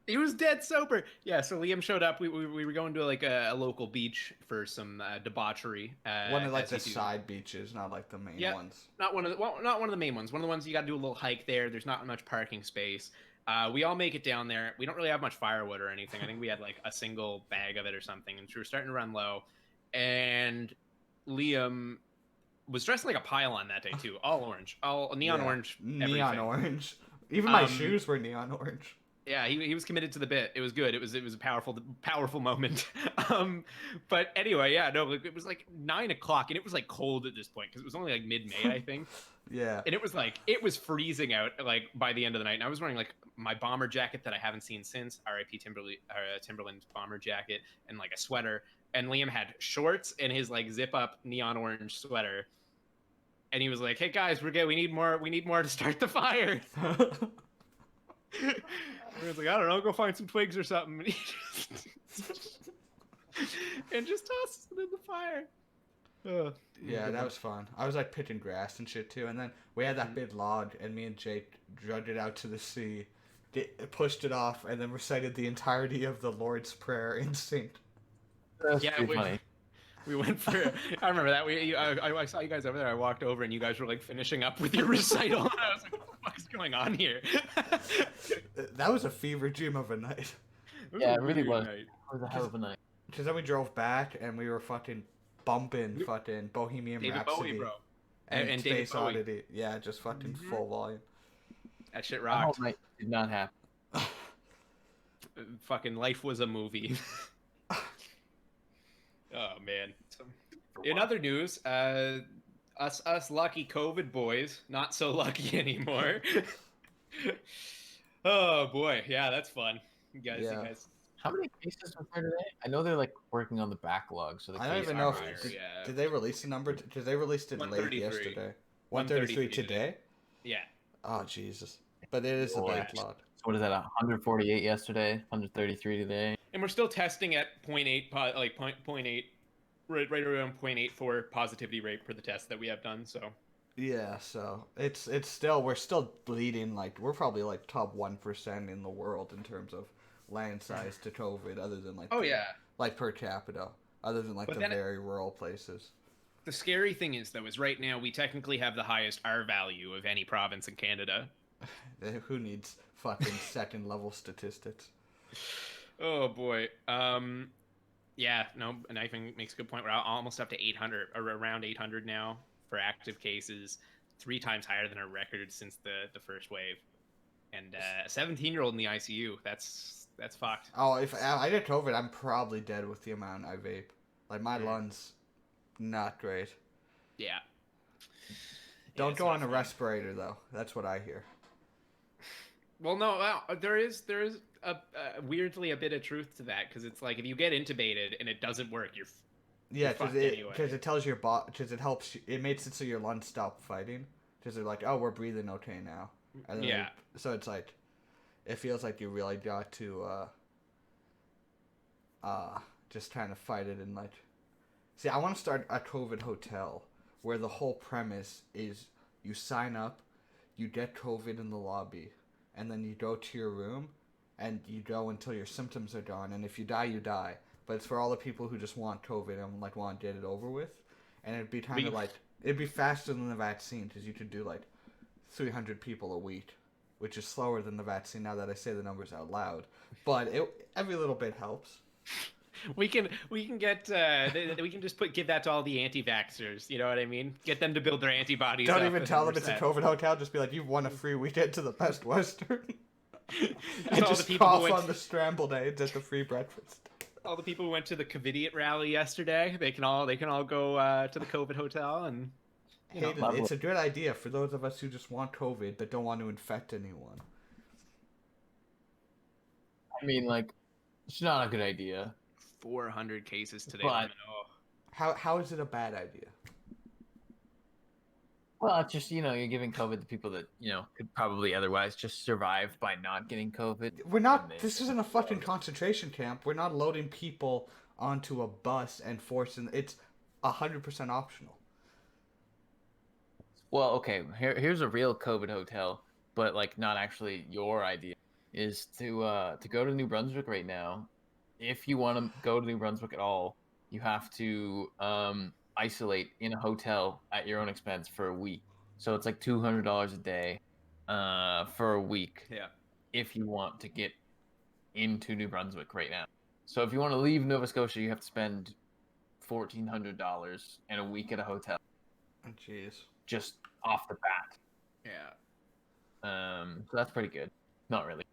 He was dead sober. Yeah, so Liam showed up. We were going to like a local beach for some debauchery. One of like as the you do. side beaches, not like the main Yeah. ones. Not one of the main ones. One of the ones you got to do a little hike there. There's not much parking space. We all make it down there. We don't really have much firewood or anything. I think we had like a single bag of it or something, and so we were starting to run low. And Liam was dressed like a pylon that day too, all orange, all neon Yeah. orange, Neon everything. orange. Even my Um, shoes were neon orange. Yeah, he was committed to the bit. It was good. It was a powerful moment. But anyway, yeah, no, it was like 9 o'clock, and it was like cold at this point because it was only like mid-May, I think. Yeah. And it was freezing out like by the end of the night. And I was wearing like my bomber jacket that I haven't seen since R.I.P. Timberland's bomber jacket, and like a sweater. And Liam had shorts and his like zip up neon orange sweater. And he was like, "Hey guys, we're good. We need more to start the fire." He was like, "I don't know, go find some twigs or something." And, and just tosses it in the fire. Yeah, that was fun. I was like pitching grass and shit too, and then we had that big log, and me and Jake dragged it out to the sea, pushed it off, and then recited the entirety of the Lord's Prayer in sync. That's Yeah, pretty funny. we went for. I remember that. I saw you guys over there. I walked over, and you guys were like finishing up with your recital. And I was like, "What the fuck is going on here?" That was a fever dream of a night. Yeah, it really was. It was a hell of a night. Because then we drove back, and we were fucking bumping fucking Bohemian David Rhapsody Bowie, bro. and And David Space Bowie. Oddity. Yeah, just fucking Mhm. full volume. That shit That whole rocked. night did not happen. Fucking life was a movie. Oh man. In other news, us lucky COVID boys, not so lucky anymore. Oh boy, yeah, that's fun. You guys. How many cases were there today? I know they're like working on the backlog, so the I don't cases even know are if higher. did they release the number? Because they released it late 133. yesterday. 133 today. Yeah. Oh Jesus! But it is the Boy. backlog. So what is that? 148 yesterday, 133 today. And we're still testing at 0.8, like 0.8, right around 0.84 positivity rate for the test that we have done. So. Yeah, so it's still we're still leading, like we're probably like top 1% in the world in terms of land size to COVID, other than like like per capita, other than like But the then very rural places. The scary thing is though, is right now we technically have the highest R value of any province in Canada. Who needs fucking second level statistics? Oh boy. Yeah, no, and I think makes a good point. We're almost up to 800, or around 800 now for active cases, 3 times higher than our record since the first wave. And a 17-year-old in the ICU. That's fucked. Oh, if I get COVID, I'm probably dead with the amount I vape. Like my lungs, not great. Yeah. Don't it's go not on a fun. respirator though. That's what I hear. Well, no, there is weirdly a bit of truth to that, because it's like if you get intubated and it doesn't work, you're Yeah, fucked anyway. because it tells your body, because it helps. It makes it so your lungs stop fighting. Because they're like, oh, we're breathing okay now, and then Yeah. so it's like, it feels like you really got to just kind of fight it and like. See, I want to start a COVID hotel where the whole premise is you sign up, you get COVID in the lobby, and then you go to your room, and you go until your symptoms are gone, and if you die, you die. But it's for all the people who just want COVID and like want to get it over with, and it'd be kind of like it'd be faster than the vaccine because you could do like 300 people a week, which is slower than the vaccine. Now that I say the numbers out loud, but every little bit helps. We can get we can just give that to all the anti-vaxxers. You know what I mean? Get them to build their antibodies. Don't up even and tell we're them it's a set. COVID hotel. Just be like, you've won a free weekend to the Best Western. And all just the people who cough went on the scrambled eggs at the free breakfast. all the people who went to the Covidiot rally yesterday, they can all go to the COVID hotel and Hayden, it's a good idea for those of us who just want COVID but don't want to infect anyone. I mean, like, it's not a good idea. 400 cases today. But- How is it a bad idea? Well, it's just, you're giving COVID to people that, could probably otherwise just survive by not getting COVID. We're not. And This isn't a fucking concentration camp. We're not loading people onto a bus and forcing. It's 100% optional. Well, okay, here's a real COVID hotel, but like not actually your idea. Is to go to New Brunswick right now. If you want to go to New Brunswick at all, you have to isolate in a hotel at your own expense for a week. So it's like $200 a day for a week. Yeah. If you want to get into New Brunswick right now. So if you want to leave Nova Scotia, you have to spend $1,400 and a week at a hotel. Jeez. Just off the bat. Yeah. So that's pretty good. Not really.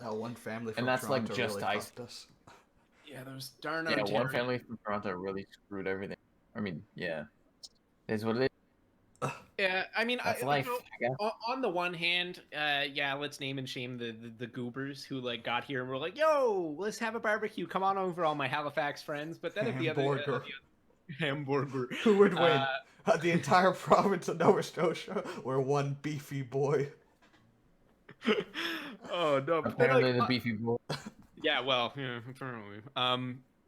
One family from And that's Toronto like just really ice. fucked us. Yeah, those darn Yeah, one Ontarians. family from Toronto really screwed everything. I mean, yeah, it is what it is. Yeah, I mean, That's life. I guess. On the one hand, yeah, let's name and shame the goobers who like got here and were like, "Yo, let's have a barbecue. Come on over, all my Halifax friends." But then Hamburger. hamburger, Who would win? The entire province of Nova Scotia or one beefy boy? Oh no! But then, Apparently, like, the beefy boy. yeah, well, yeah, apparently.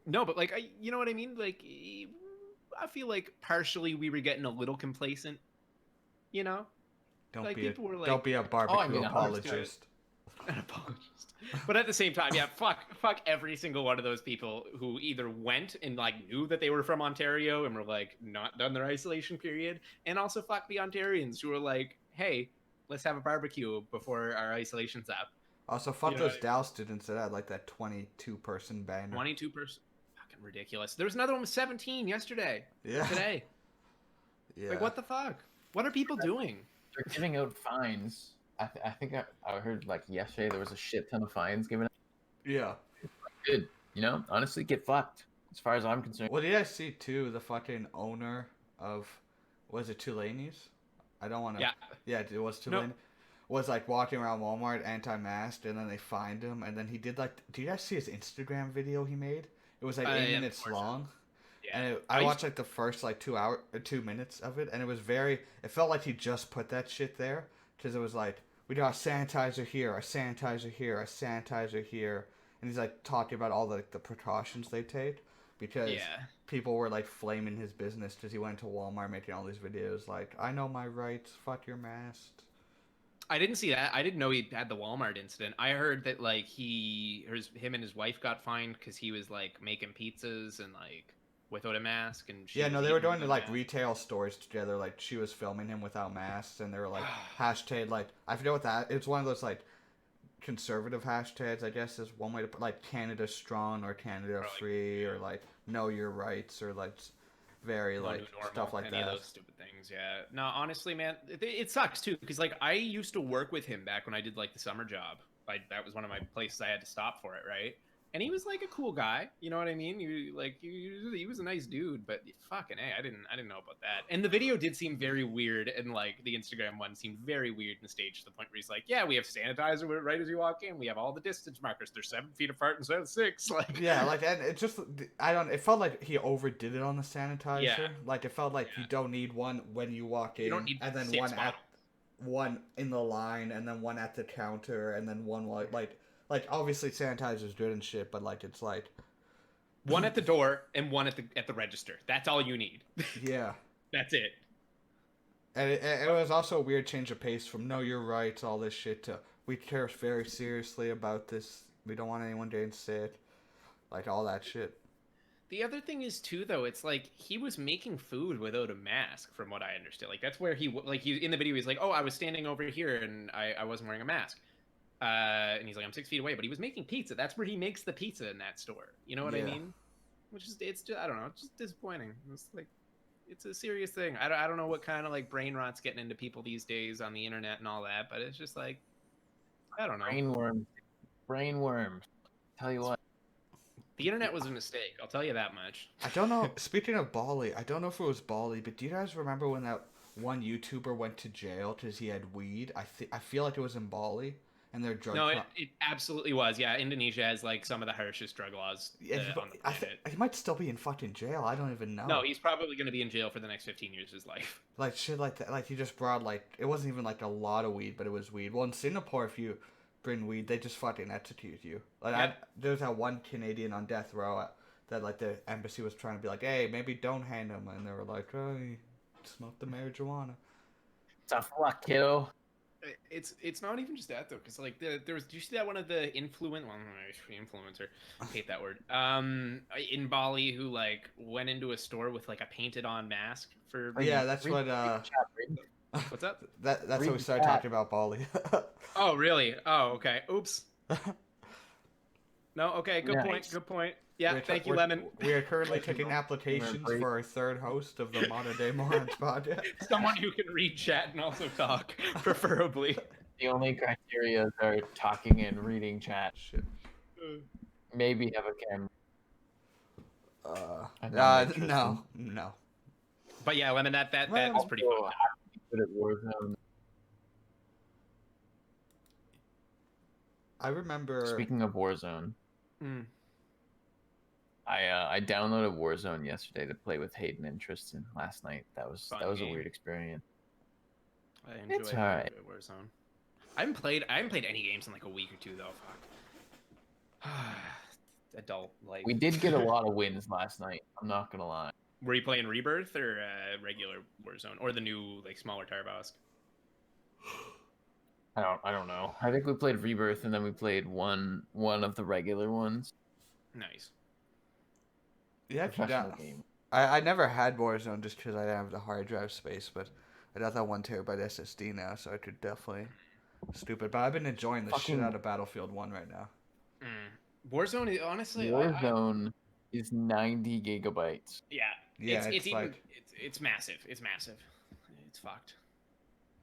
No, but like, you know what I mean? Like, I feel like partially we were getting a little complacent. You know, Don't like, be people were like, don't be a barbecue I mean, apologist. an apologist. But at the same time, yeah, fuck every single one of those people who either went and like knew that they were from Ontario and were like not done their isolation period, and also fuck the Ontarians who were like, hey, let's have a barbecue before our isolation's up. Also, fuck You know those what Dow students that had like that 22-person banner. 22%, fucking ridiculous. There was another one with 17 yesterday. Yeah. Today. Yeah. Like, what the fuck? What are people doing? They're giving out fines. I think I heard like yesterday there was a shit ton of fines given out. Yeah. Good. Honestly, get fucked. As far as I'm concerned. Well, did I see too the fucking owner of, was it Tulaney's? I don't want to. Yeah. Yeah, it was Tulane. Was like walking around Walmart anti-masked, and then they fined him, and then he did like. Do you guys see his Instagram video he made? It was like 8 minutes long. Yeah. And I watched like the first like 2 minutes of it, and it was very. It felt like he just put that shit there because it was like, we got our sanitizer here, our sanitizer here, our sanitizer here, and he's like talking about all the precautions they take because people were like flaming his business because he went to Walmart making all these videos like, I know my rights, fuck your mask. I didn't see that. I didn't know he had the Walmart incident. I heard that like him and his wife got fined because he was like making pizzas and like without a mask, and they were going to like retail stores together. Like she was filming him without masks, and they were like hashtag like, I forget what that. It's one of those like conservative hashtags, I guess, is one way to put like Canada strong or Canada free or like know your rights or like very like stuff like any that. Of those stupid things, yeah. No, honestly, man, it sucks too because like I used to work with him back when I did like the summer job. That was one of my places I had to stop for it, right? And he was like a cool guy, you know what I mean? He was a nice dude, but fucking hey, I didn't know about that. And the video did seem very weird, and like the Instagram one seemed very weird and staged to the point where he's like, "Yeah, we have sanitizer right as you walk in. We have all the distance markers. They're 7 feet apart instead of 6." Like, Yeah, like, and it just, it felt like he overdid it on the sanitizer. Yeah. Like, it felt like you don't need one when you walk in, you don't need and then 6 bottles. one in the line, and then one at the counter, and then one like obviously sanitizer's good and shit, but like it's like One at the door and one at the register. That's all you need. yeah. That's it. And it was also a weird change of pace from "no, you're right," all this shit to "we care very seriously about this. We don't want anyone getting sick," like all that shit. The other thing is too, though, it's like he was making food without a mask, from what I understood. Like that's where he in the video he's like, "Oh, I was standing over here and I wasn't wearing a mask." And he's like, "I'm 6 feet away," but he was making pizza. That's where he makes the pizza in that store. You know what I Yeah. mean? Which is it's just, I don't know, it's just disappointing. It's like it's a serious thing. I don't know what kind of like brain rot's getting into people these days on the internet and all that, but it's just like I don't know. Brainworms. Tell you what. The internet was a mistake. I'll tell you that much. I don't know. Speaking of Bali, I don't know if it was Bali, but do you guys remember when that one YouTuber went to jail because he had weed? I feel like it was in Bali, and their drug. No, it absolutely was. Yeah, Indonesia has like some of the harshest drug laws Yeah, on the planet. he might still be in fucking jail. I don't even know. No, he's probably going to be in jail for the next 15 years of his life. Like shit like that. Like he just brought like it wasn't even like a lot of weed, but it was weed. Well, in Singapore, if you bring weed, they just fucking execute you. Like Yep. there's that one Canadian on death row that like the embassy was trying to be like, hey, maybe don't hand him, and they were like, oh, he smoked the marijuana. Tough luck, kiddo. It's not even just that though, because like there was. Did you see that one of the influencer? I hate that word. In Bali, who like went into a store with like a painted on mask for. Yeah, that's what. What's up? That's what we started talking about Bali. Oh really? Oh okay. Oops. No. Okay. Good point. Nice. Good point. Yeah. Thank you, Lemon. We are currently taking applications for our third host of the Modern Day Morons project. Someone who can read chat and also talk, preferably. The only criteria are talking and reading chat. Shit. Maybe have a camera. No. But yeah, Lemon, that was pretty fun. Also, good at Warzone. I remember. Speaking of Warzone, I downloaded Warzone yesterday to play with Hayden and Tristan last night. That was Fun a game. weird experience. I enjoy It's alright. Warzone. I haven't played any games in like a week or two though. Fuck. Adult life. We did get a lot of wins last night. I'm not gonna lie. Were you playing Rebirth or regular Warzone or the new like smaller Tarbosk? I don't know. I think we played Rebirth and then we played one of the regular ones. Nice. Yeah, Professional game. I never had Warzone just because I didn't have the hard drive space, but I got that 1 terabyte SSD now, so I could definitely. Stupid, but I've been enjoying the shit out of Battlefield 1 right now. Warzone is honestly. Warzone is 90 gigabytes. Yeah. Yeah, it's massive. It's massive. It's fucked.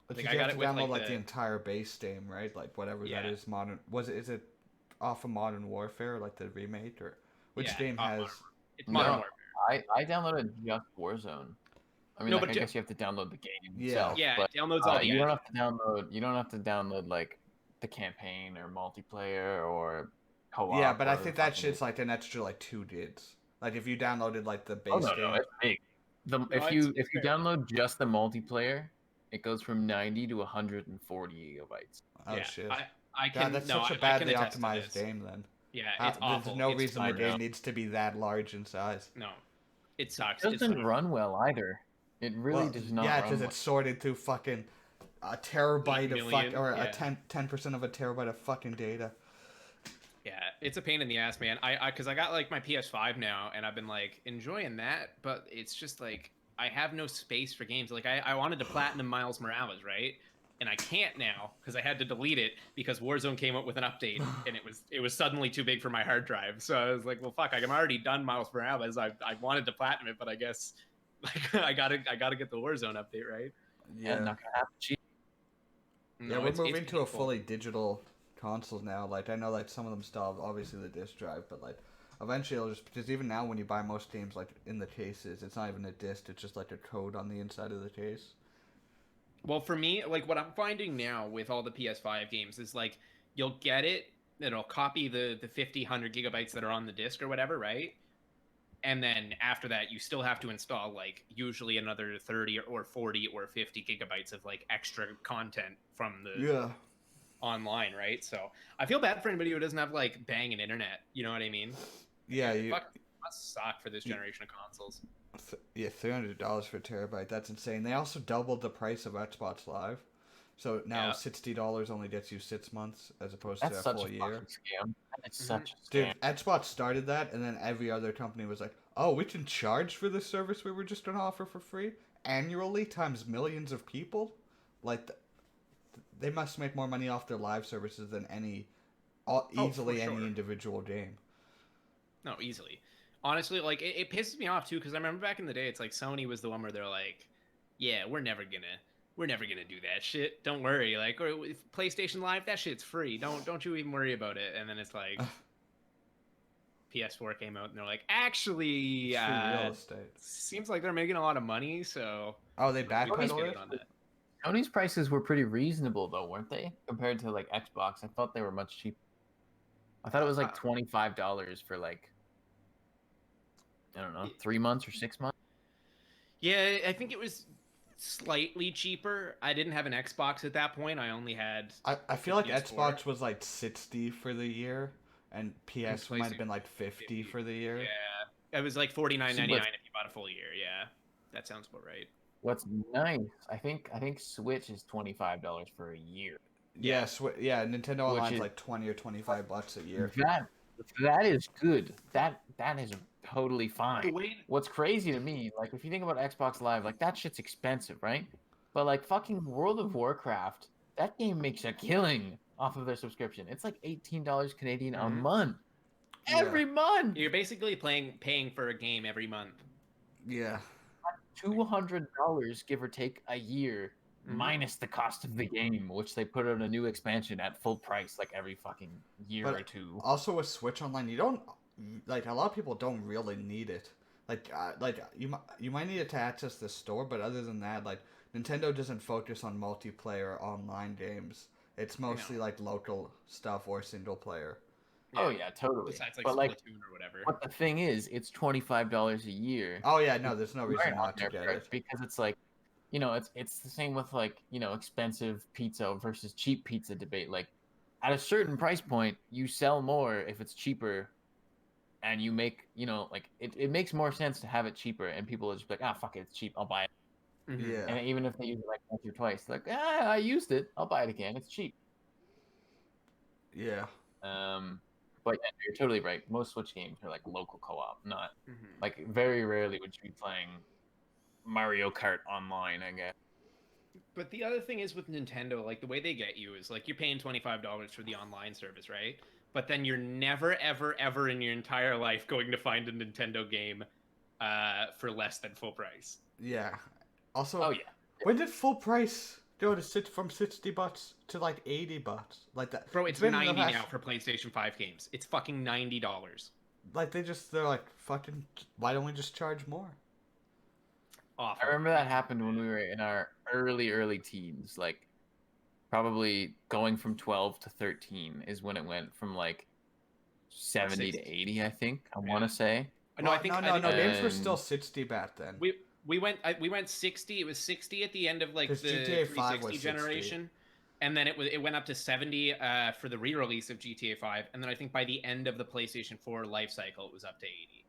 But Like, you I got have it to with, download like, the the- entire base game, right? Like whatever Yeah. that is. Is it off of Modern Warfare, like the remake, or which Yeah, game has? It's Modern No. Warfare. I downloaded just Warzone. I mean, No, like, but I guess you have to download the game Yeah. itself. Yeah, but it downloads all the you don't ads. have to download. You don't have to download like the campaign or multiplayer or co-op. Yeah, but I or think that fucking- shit's like an extra like 2 gigs. Like if you downloaded like the base Oh no, game. no, it's big. If you download just the multiplayer, it goes from 90 to 140 gigabytes. Oh Yeah, shit. I can. God, that's no, such a I can badly attest to optimized this. game then. Yeah, it's awful. There's no It's reason the fun. game needs to be that large in size. No, it sucks. It It doesn't sucks. run well either. It really does not. Yeah, run because well. it's sorted through fucking a terabyte 8 of million, or yeah. a 10% of a terabyte of fucking data. Yeah, it's a pain in the ass, man. Because I got like my PS5 now, and I've been like enjoying that, but it's just like I have no space for games. Like I wanted to platinum Miles Morales, right? And I can't now because I had to delete it because Warzone came up with an update, and it was suddenly too big for my hard drive. So I was like, well, fuck, I'm already done Miles Morales. I wanted to platinum it, but I guess like I gotta get the Warzone update, right? Yeah, not gonna happen. Yeah, we're it's moving to a painful. fully digital consoles now. Like I know like some of them still have obviously the disc drive, but like eventually it'll just because even now when you buy most games like in the cases, it's not even a disc. It's just like a code on the inside of the case. Well, for me, like what I'm finding now with all the PS5 games is like you'll get it, it'll copy the 50, 100 gigabytes that are on the disc or whatever, right? And then after that, you still have to install like usually another 30 or 40 or 50 gigabytes of like extra content from the Yeah. online, right? So I feel bad for anybody who doesn't have like banging internet. You know what I mean? Yeah, you. Fuck, must suck for this generation of consoles. Yeah, $300 for a terabyte. That's insane. They also doubled the price of Xbox Live, so now Yeah. $60 only gets you 6 months as opposed That's to a such full a year. fucking scam. That's Mhm. such a scam. Dude, Xbox started that, and then every other company was like, "Oh, we can charge for this service we were just gonna offer for free annually times millions of people." Like, they must make more money off their live services than easily for any sure. individual game. No, easily. Honestly, like it pisses me off too because I remember back in the day, it's like Sony was the one where they're like, "Yeah, we're never gonna do that shit. Don't worry. Like, or with PlayStation Live, that shit's free. Don't you even worry about it." And then it's like PS4 came out and they're like, "Actually, It's free real estate. seems like they're making a lot of money, so Oh, they we can just backpedaled get it? in on that." Sony's prices were pretty reasonable though, weren't they? Compared to like Xbox, I thought they were much cheaper. I thought it was like $25 for like I don't know, 3 months or 6 months. Yeah, I think it was slightly cheaper. I didn't have an Xbox at that point. I only had I feel the like PS4. Xbox was like 60 for the year, and PS might have been like 50 for the year. Yeah, it was like $49.99 But if you bought a full year. Yeah, that sounds about right. what's nice, I think Switch is $25 for a year. Yeah, yeah, Nintendo Which Online's is- like 20 or $25 a year. That is good. That is totally The fine. way What's crazy to me, like if you think about Xbox Live, like that shit's expensive, right? But like fucking World of Warcraft, that game makes a killing off of their subscription. It's like $18 Canadian a Mhm. month. Yeah. Every month. you're basically paying for a game every month. Yeah. $200 give or take a year, Mhm. minus the cost of the game, which they put out a new expansion at full price like every fucking year But or two. also with Switch Online, you don't like a lot of people don't really need it. Like you might need it to access the store, but other than that, like Nintendo doesn't focus on multiplayer online games. It's mostly like local stuff or single player. Oh yeah, totally. Besides like But like, Splatoon or whatever. but the thing is, it's $25 a year. Oh yeah, no, there's no reason Right on not to their get part, it. because it's like, it's the same with like, expensive pizza versus cheap pizza debate. Like, at a certain price point, you sell more if it's cheaper, and you make, like it makes more sense to have it cheaper, and people are just like, ah, fuck it, it's cheap, I'll buy it. Mhm. Yeah. And even if they use it like once or twice, like, I used it, I'll buy it again, it's cheap. Yeah. But yeah, you're totally right. Most Switch games are like local co-op, not Mhm. like very rarely would you be playing Mario Kart online, I guess. But the other thing is with Nintendo, like the way they get you is like you're paying $25 for the online service, right? But then you're never, ever, ever in your entire life going to find a Nintendo game for less than full price. Yeah. Also, Oh yeah. when did full price go to from $60 to like $80? Like that, Bro, it's been in the 90 past- now for PlayStation 5 games. It's fucking $90. Like they're like fucking. Why don't we just charge more? Awful. I remember that happened when we were in our early teens, like probably going from 12 to 13 is when it went from like 70 to 80, I think. I want to say. No, I think no. Games were And- still 60 back then. we went 60. It was 60 at the end of like the 'Cause GTA 5 was 360 60. generation, and then it went up to 70 for the re-release of GTA 5, and then I think by the end of the PlayStation 4 life cycle, it was up to 80.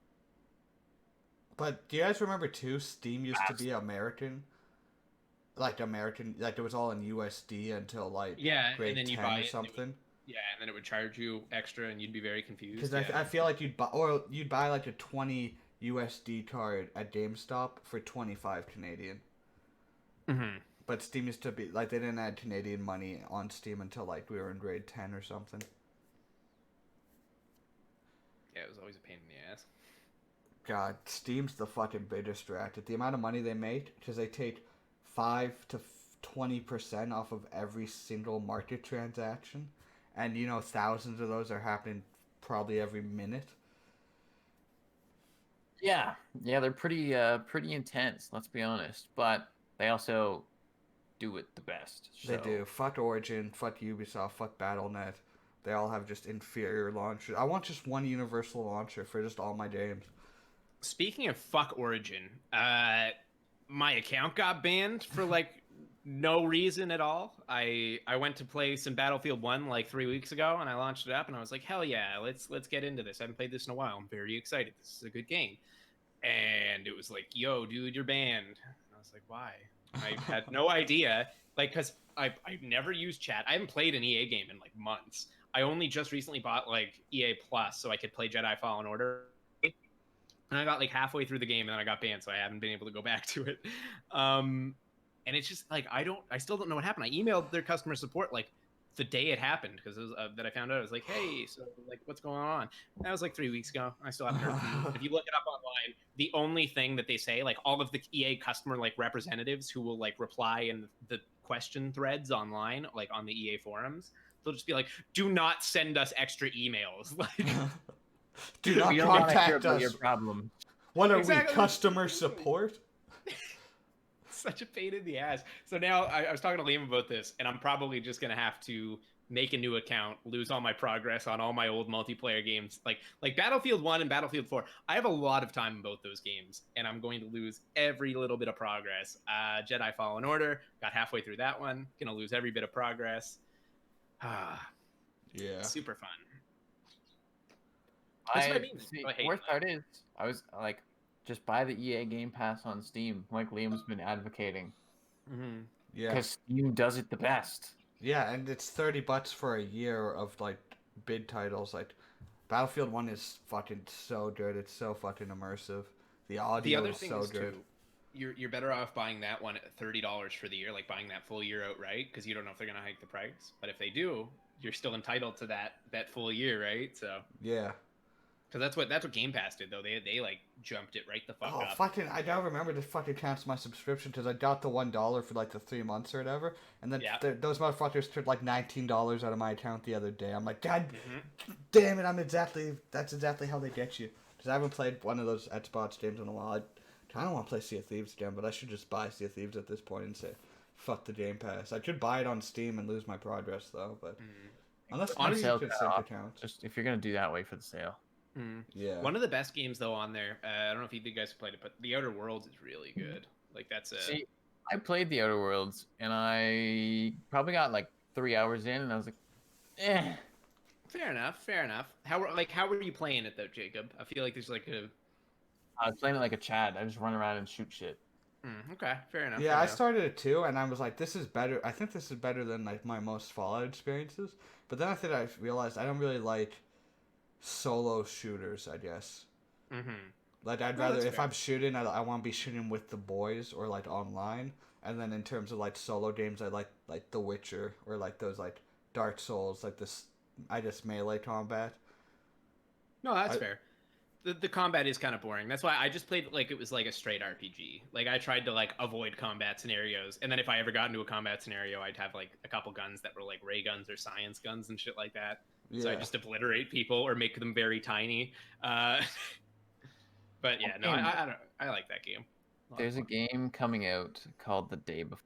But do you guys remember too? Steam used to be American. Like it was all in USD until like Yeah, grade and then you 10 buy or it, something. Yeah, and then it would charge you extra, and you'd be very confused. Because Yeah. I feel like you'd buy like a 20 USD card at GameStop for 25 Canadian. Mhm. But Steam used to be like they didn't add Canadian money on Steam until like we were in grade 10 or something. Yeah, it was always a pain in the ass. God, Steam's the fucking biggest racket. The amount of money they make, because they take 5 to 20% off of every single market transaction, and thousands of those are happening probably every minute. Yeah, yeah, they're pretty intense. Let's be honest, but they also do it the best. They So do. Fuck Origin, fuck Ubisoft, fuck BattleNet. They all have just inferior launchers. I want just one universal launcher for just all my games. Speaking of fuck Origin, my account got banned for like no reason at all. I went to play some Battlefield 1 like 3 weeks ago, and I launched it up and I was like, hell yeah, let's get into this. I haven't played this in a while. I'm very excited. This is a good game. And it was like, yo, dude, you're banned. And I was like, why? I had no idea. Like, because I've never used chat. I haven't played an EA game in like months. I only just recently bought like EA Plus so I could play Jedi Fallen Order. And I got like halfway through the game and then I got banned, so I haven't been able to go back to it. And it's just like I still don't know what happened. I emailed their customer support like the day it happened because that I found out. I was like, hey, so like what's going on? And that was like 3 weeks ago. I still haven't heard from them. If you look it up online, the only thing that they say, like all of the EA customer like representatives who will like reply in the question threads online, like on the EA forums, they'll just be like, do not send us extra emails. Like Do not we don't want to hear contact about your us. problem. What are Exactly. we, customer support? Such a pain in the ass. So now I was talking to Liam about this, and I'm probably just gonna have to make a new account, lose all my progress on all my old multiplayer games, like Battlefield 1 and Battlefield 4. I have a lot of time in both those games, and I'm going to lose every little bit of progress. Jedi Fallen Order, got halfway through that one, gonna lose every bit of progress. Yeah. Super fun. That's what I mean. See, I hate worst that. part is, I was like, just buy the EA Game Pass on Steam, like Liam's been advocating, Mm-hmm. Yeah. because Steam does it the best. Yeah, and it's $30 for a year of like big titles. Like Battlefield 1 is fucking so good. It's so fucking immersive. The The audio other is thing so is good. too, you're better off buying that one at $30 for the year, like buying that full year outright, because you don't know if they're gonna hike the price. But if they do, you're still entitled to that full year, right? So Yeah. because that's what Game Pass did though. They like jumped it right the fuck Oh, up. fucking! I don't remember to fucking cancel my subscription because I got the $1 for like the 3 months or whatever, and then Yeah. those motherfuckers took like $19 out of my account the other day. I'm like, God Mm-hmm. damn it! That's exactly how they get you. Because I haven't played one of those Xbox games in a while. I kind of want to play Sea of Thieves again, but I should just buy Sea of Thieves at this point and say, fuck the Game Pass. I could buy it on Steam and lose my progress though, but unless Honestly, maybe you sale could cut sync off. accounts. Just if you're gonna do that, wait for the sale. Mm-hmm. Yeah. One of the best games though on there. I don't know if you guys have played it, but The Outer Worlds is really good. Like that's a. See, I played the Outer Worlds, and I probably got like 3 hours in, and I was like, eh. Fair enough. Fair enough. How were you playing it though, Jacob? I feel like there's like a. I was playing it like a Chad. I just run around and shoot shit. Okay. Fair enough. Yeah, fair I enough. started it too, and I was like, "This is better." I think this is better than like my most Fallout experiences. But then I realized I don't really like solo shooters. I guess Mm-hmm. like I'd No, rather that's if fair. I'm shooting, I want to be shooting with the boys or like online. And then in terms of like solo games, I like The Witcher or like those like Dark Souls, like this. I just melee combat. No, that's I, fair. The combat is kind of boring. That's why I just played it like it was like a straight RPG. Like I tried to like avoid combat scenarios, and then if I ever got into a combat scenario, I'd have like a couple guns that were like ray guns or science guns and shit like that. So I yeah. just obliterate people or make them very tiny. Uh, but yeah, no, I don't. I like that game. There's a game coming out called The Day Before.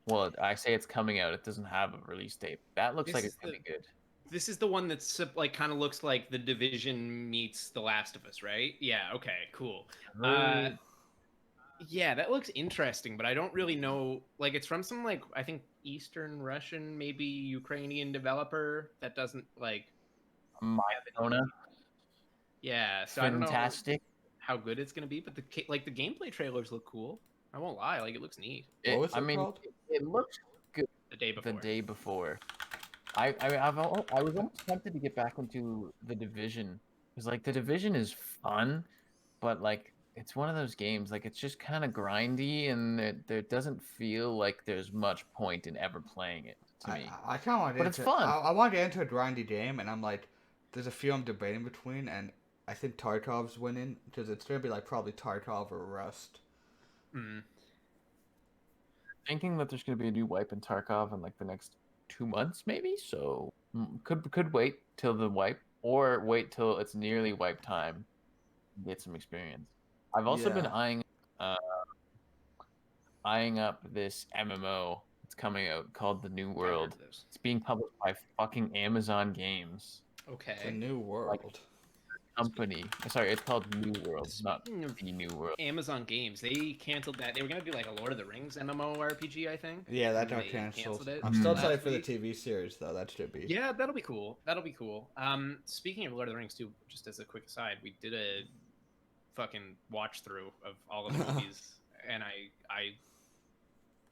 Well, I say it's coming out. It doesn't have a release date. That looks This like is it's gonna be good. This is the one that's like kind of looks like The Division meets The Last of Us, right? Yeah. Okay. Cool. Yeah, that looks interesting, but I don't really know. Like, it's from some like I think Eastern Russian, maybe Ukrainian developer that doesn't like. My Persona, Yeah, so I don't know fantastic. how good it's gonna be, but the gameplay trailers look cool. I won't lie, like it looks neat. What was I it mean, called? it looks good. The day before. The Day Before. I was almost tempted to get back into The Division because like The Division is fun, but like it's one of those games like it's just kind of grindy and there doesn't feel like there's much point in ever playing it to me. I kind of want to But get it's into. fun. I want to get into a grindy game, and I'm like, there's a few I'm debating between, and I think Tarkov's winning because it's gonna be like probably Tarkov or Rust. Mm. Thinking that there's gonna be a new wipe in Tarkov in like the next 2 months maybe. So could wait till the wipe, or wait till it's nearly wipe time, and get some experience. I've also been Yeah. uh, eyeing up this MMO that's coming out called The New I've heard World. of this. It's being published by fucking Amazon Games. The Okay. new Like world. company. Sorry, it's called New World, not Speaking of The New World. Amazon Games, they canceled that. They were gonna do like a Lord of the Rings MMORPG, I think. Yeah, that and got they canceled. it I'm still Mm. excited last for the week. TV series though. That should be. Yeah, that'll be cool. That'll be cool. Speaking of Lord of the Rings too, just as a quick aside, we did a fucking watch through of all of the movies, and I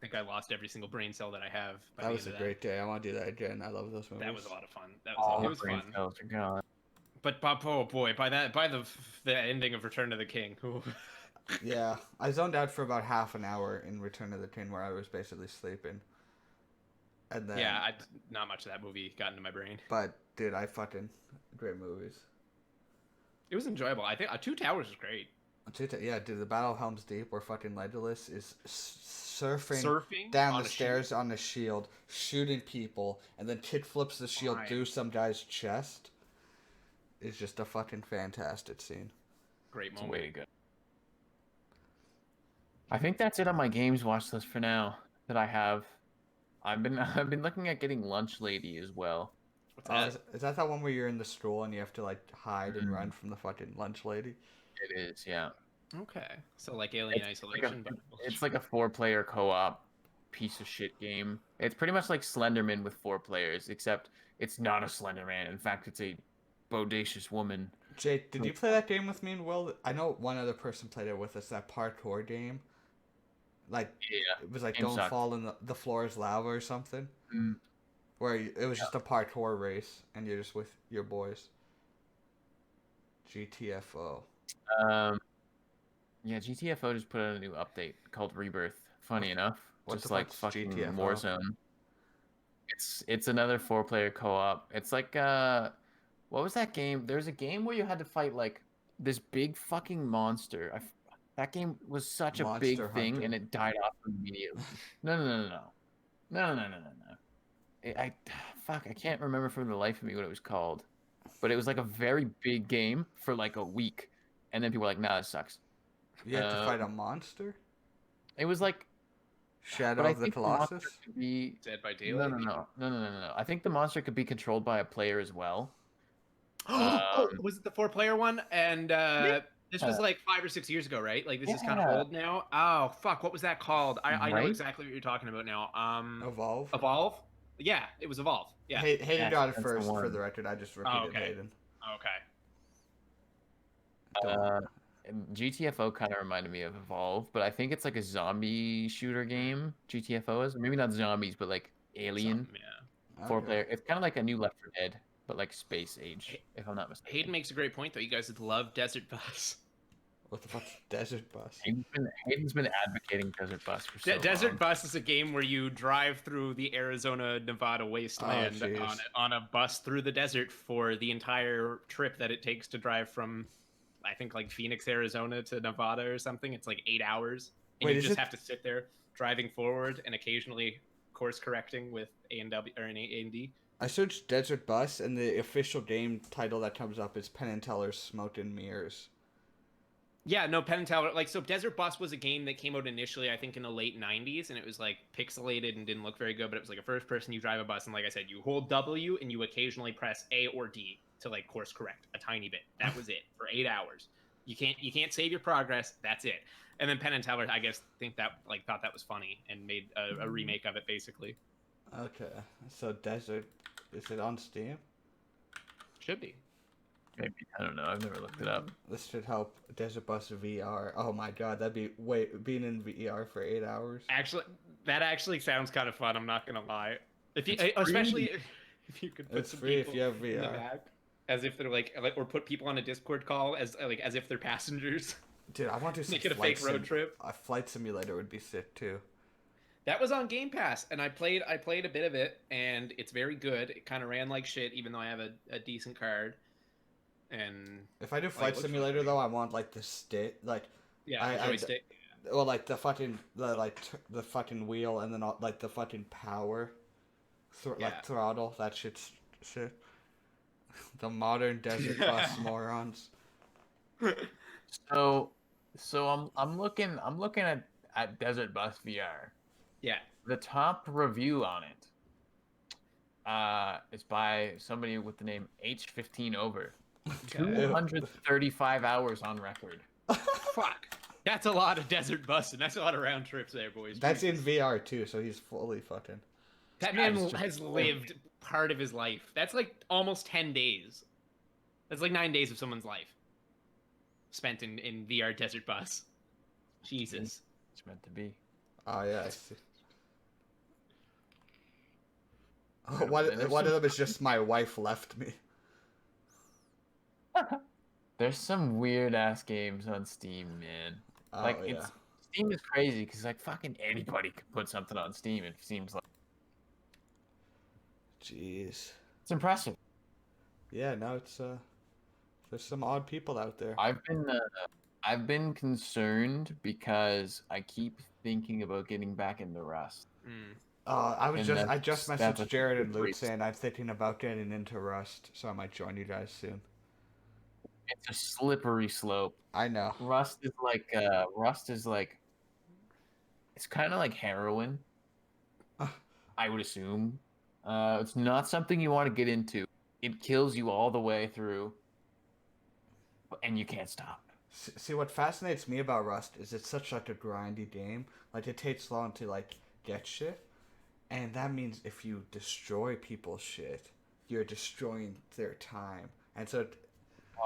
think I lost every single brain cell that I have. By That the was a end of great day. I want to do that again. I love those movies. That was a lot of fun. All It the was brain fun. cells are gone. But oh boy, by the ending of Return of the King. Ooh. Yeah, I zoned out for about half an hour in Return of the King where I was basically sleeping. And then Yeah, not much of that movie got into my brain. But dude, I fucking great movies. It was enjoyable. I think Two Towers was great. Yeah, dude, the Battle of Helm's Deep where fucking Legolas is surfing down on the a stairs on the shield, shooting people, and then kick flips the shield Fine. through some guy's chest. Is just a fucking fantastic scene. Great It's moment. way to go. I think that's it on my games watch list for now that I have. I've been looking at getting Lunch Lady as well. What's that? Is that one where you're in the school and you have to like hide and Mm. run from the fucking lunch lady? It is, yeah. Okay, so like Alien It's Isolation, but It's like a 4-player co-op piece of shit game. It's pretty much like Slenderman with 4 players, except it's not a Slenderman. In fact, it's a bodacious woman. Jake, did you play that game with me and Will? I know one other person played it with us. That parkour game. Like Yeah. it was like Game don't sucked. fall in the floor is lava or something. Mm. Where it was just a parkour race and you're just with your boys. GTFO. Yeah, GTFO just put out a new update called Rebirth. Funny enough, What just the like fuck's fucking GTFO? Warzone. It's another 4-player co-op. It's like what was that game? There's a game where you had to fight like this big fucking monster. That game was such a big Monster thing, Hunter. and it died off immediately. No. Fuck, I can't remember for the life of me what it was called, but it was like a very big game for like a week, and then people were like, "Nah, this sucks." You have to fight a monster? It was like Shadow but I of the think the monster Colossus? could be Dead by no, Daylight. no. I think the monster could be controlled by a player as well. Oh, was it the 4-player one? And this was like 5 or 6 years ago, right? Like this is kind of Yeah. old now. Oh fuck, what was that called? I know Right? exactly what you're talking about now. Evolve? Evolve. Yeah, it was Evolve. Yeah. Hayden Yes, got it that's the first for one. the record. I just repeated okay. Hayden. Okay. And GTFO kind of reminded me of Evolve, but I think it's like a zombie shooter game. GTFO is, or maybe not zombies, but like Alien Yeah. 4-player. It's kind of like a new Left 4 Dead, but like space age, if I'm not mistaken. Hayden makes a great point though. You guys would love Desert Bus. What the fuck's Desert Bus? Hayden's been advocating Desert Bus for so Desert long. Bus is a game where you drive through the Arizona Nevada wasteland jeez. on a bus through the desert for the entire trip that it takes to drive from, I think, like Phoenix, Arizona to Nevada or something. It's like 8 hours, and Wait, you is just it- have to sit there driving forward and occasionally course correcting with A&W or an A&D. I searched Desert Bus, and the official game title that comes up is Penn and Teller's Smoke and Mirrors. Yeah, no, Penn and Teller. Like, so Desert Bus was a game that came out initially, I think, in the late 90s, and it was, like, pixelated and didn't look very good, but it was, like, a first person, you drive a bus, and like I said, you hold W, and you occasionally press A or D to, like, course correct a tiny bit. That was it, for 8 hours. You can't save your progress, that's it. And then Penn and Teller, I guess, thought that was funny, and made a remake of it, basically. Okay, so Desert, is it on Steam? Should be. Maybe, I don't know. I've never looked it up. This should help Desert Bus VR. Oh my god, that'd be being in VR for 8 hours. Actually, that actually sounds kind of fun, I'm not gonna lie. If you, It's free. especially if you could put It's some free if people you have in the VR. back, as if they're like, or put people on a Discord call as if they're passengers. Dude, I want to do some Make it a fake road trip. A flight simulator would be sick too. That was on Game Pass, and I played a bit of it, and it's very good. It kind of ran like shit, even though I have a decent card. And If I do flight looks simulator really- though, I want like the stick, like yeah, joystick. well, like the fucking the fucking wheel, and then like the fucking power like throttle. That shit's shit. The modern desert bus morons. So, I'm looking at Desert Bus VR. Yeah. The top review on it is by somebody with the name H15 over. Okay. 235 hours on record. Fuck. That's a lot of desert busting. That's a lot of round trips there, boys. That's in VR too, so he's fully fucking. That man has lived part of his life. That's like almost 10 days. That's like 9 days of someone's life spent in VR desert bus. Jesus. It's meant to be. Oh yeah, I see. Oh, one of them is just my wife left me. There's some weird ass games on Steam, man. Oh, Like yeah. Steam is crazy because like fucking anybody can put something on Steam. It seems like Jeez. it's impressive. Yeah, no, it's there's some odd people out there. I've been concerned because I keep thinking about getting back into Rust. I just that's messaged a Jared and good Luke reason. saying I'm thinking about getting into Rust, so I might join you guys soon. It's a slippery slope. I know. Rust is like it's kind of like heroin. I would assume. It's not something you want to get into. It kills you all the way through, and you can't stop. See, what fascinates me about Rust is it's such like a grindy game. Like it takes long to like get shit, and that means if you destroy people's shit, you're destroying their time. And so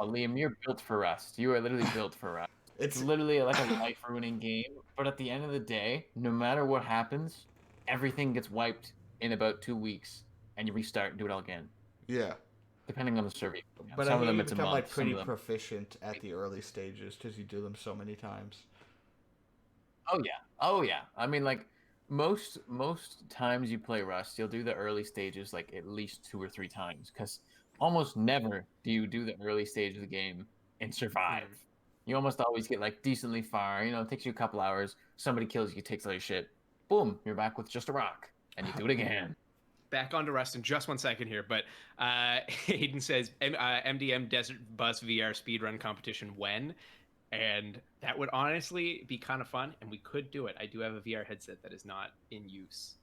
Oh, Liam, you're built for Rust. You are literally built for Rust. It's it's literally like a life-ruining game. But at the end of the day, no matter what happens, everything gets wiped in about 2 weeks, and you restart and do it all again. yeah. Depending on the server. But Some I of hear them you it's a become month. like Some pretty of them. proficient at the early stages because you do them so many times. Oh yeah. I mean, like most times you play Rust, you'll do the early stages like at least 2 or 3 times because almost never do you do the early stage of the game and survive. You almost always get like decently far. You know, it takes you a couple hours. Somebody kills you, takes all your shit. Boom, you're back with just a rock, and you do it again. Back onto Rust in just 1 second here, but Hayden says MDM Desert Bus VR speedrun competition when? And that would honestly be kind of fun, and we could do it. I do have a VR headset that is not in use.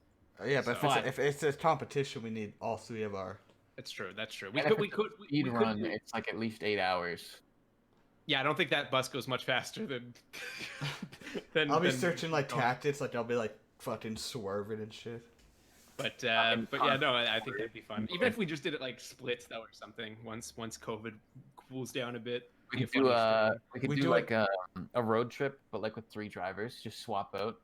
Yeah, but So- if it's a competition, we need all 3 of our. That's true. That's true. And if it's a speed run, it's like at least 8 hours. Yeah, I don't think that bus goes much faster than. I'll be searching like tactics, like I'll be like fucking swerving and shit. But yeah, no, I think that'd be fun. Even if we just did it like splits though or something. Once COVID cools down a bit. We could do like a road trip, but like with 3 drivers, just swap out.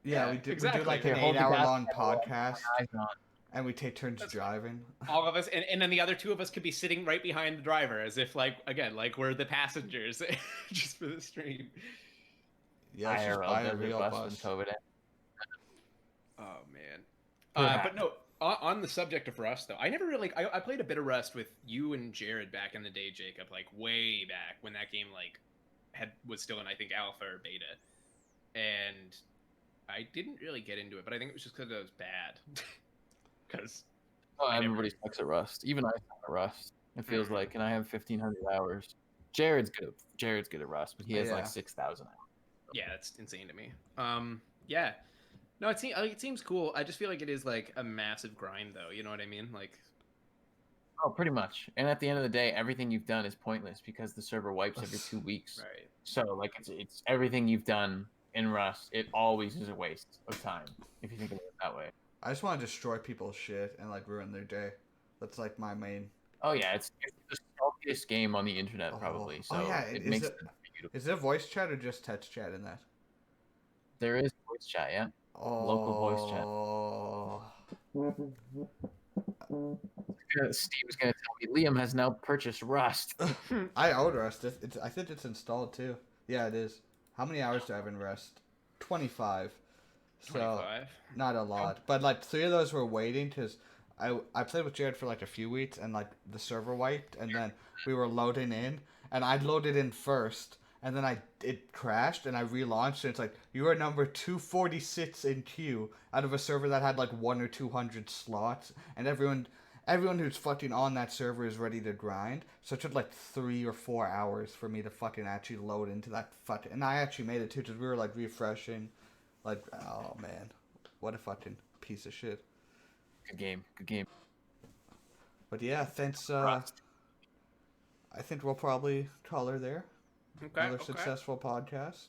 Yeah, Yeah, we exactly. do like Here, an hold the 8-hour-long gas podcast, Eyes on. and we take turns That's driving. All of us, and then the other 2 of us could be sitting right behind the driver, as if like we're the passengers, just for the stream. Yeah, let's just IRL buy a desert real bus bus. when COVID ends. Oh man. Perhaps. But no, on the subject of Rust though, I never really I played a bit of Rust with you and Jared back in the day, Jacob, like way back when that game like was still in I think alpha or beta, and I didn't really get into it, but I think it was just because it was bad. Because Everybody sucks at Rust. Even I suck at Rust. It feels like, and I have 1,500 hours. Jared's good at Rust, but he has like 6,000 hours. yeah, that's insane to me. Yeah. No, it seems cool. I just feel like it is like a massive grind, though. You know what I mean? Like, Oh, pretty much. And at the end of the day, everything you've done is pointless because the server wipes every 2 weeks. right? So like it's everything you've done in Rust. It always is a waste of time if you think of it that way. I just want to destroy people's shit and like ruin their day. That's like my main. Oh yeah, it's the saltiest game on the internet probably. So it makes it beautiful. Is there voice chat or just text chat in that? There is voice chat, yeah. Oh. Local voice chat. Steve's gonna tell me Liam has now purchased Rust. I own Rust. I think it's installed too. Yeah, it is. How many hours do I have in Rust? 25. So 25. not a lot, but like 3 of those were waiting because I played with Jared for like a few weeks and like the server wiped and then we were loading in and I loaded in first and then it crashed, and I relaunched, and it's like, you are number 246 in queue out of a server that had like 1 or 200 slots, and everyone who's fucking on that server is ready to grind. So it took like 3 or 4 hours for me to fucking actually load into that fucking, and I actually made it too, because we were like refreshing, like, oh man, what a fucking piece of shit. Good game. Good game. But yeah, thanks. Rust. I think we'll probably call her there. Okay. Another Okay. successful podcast.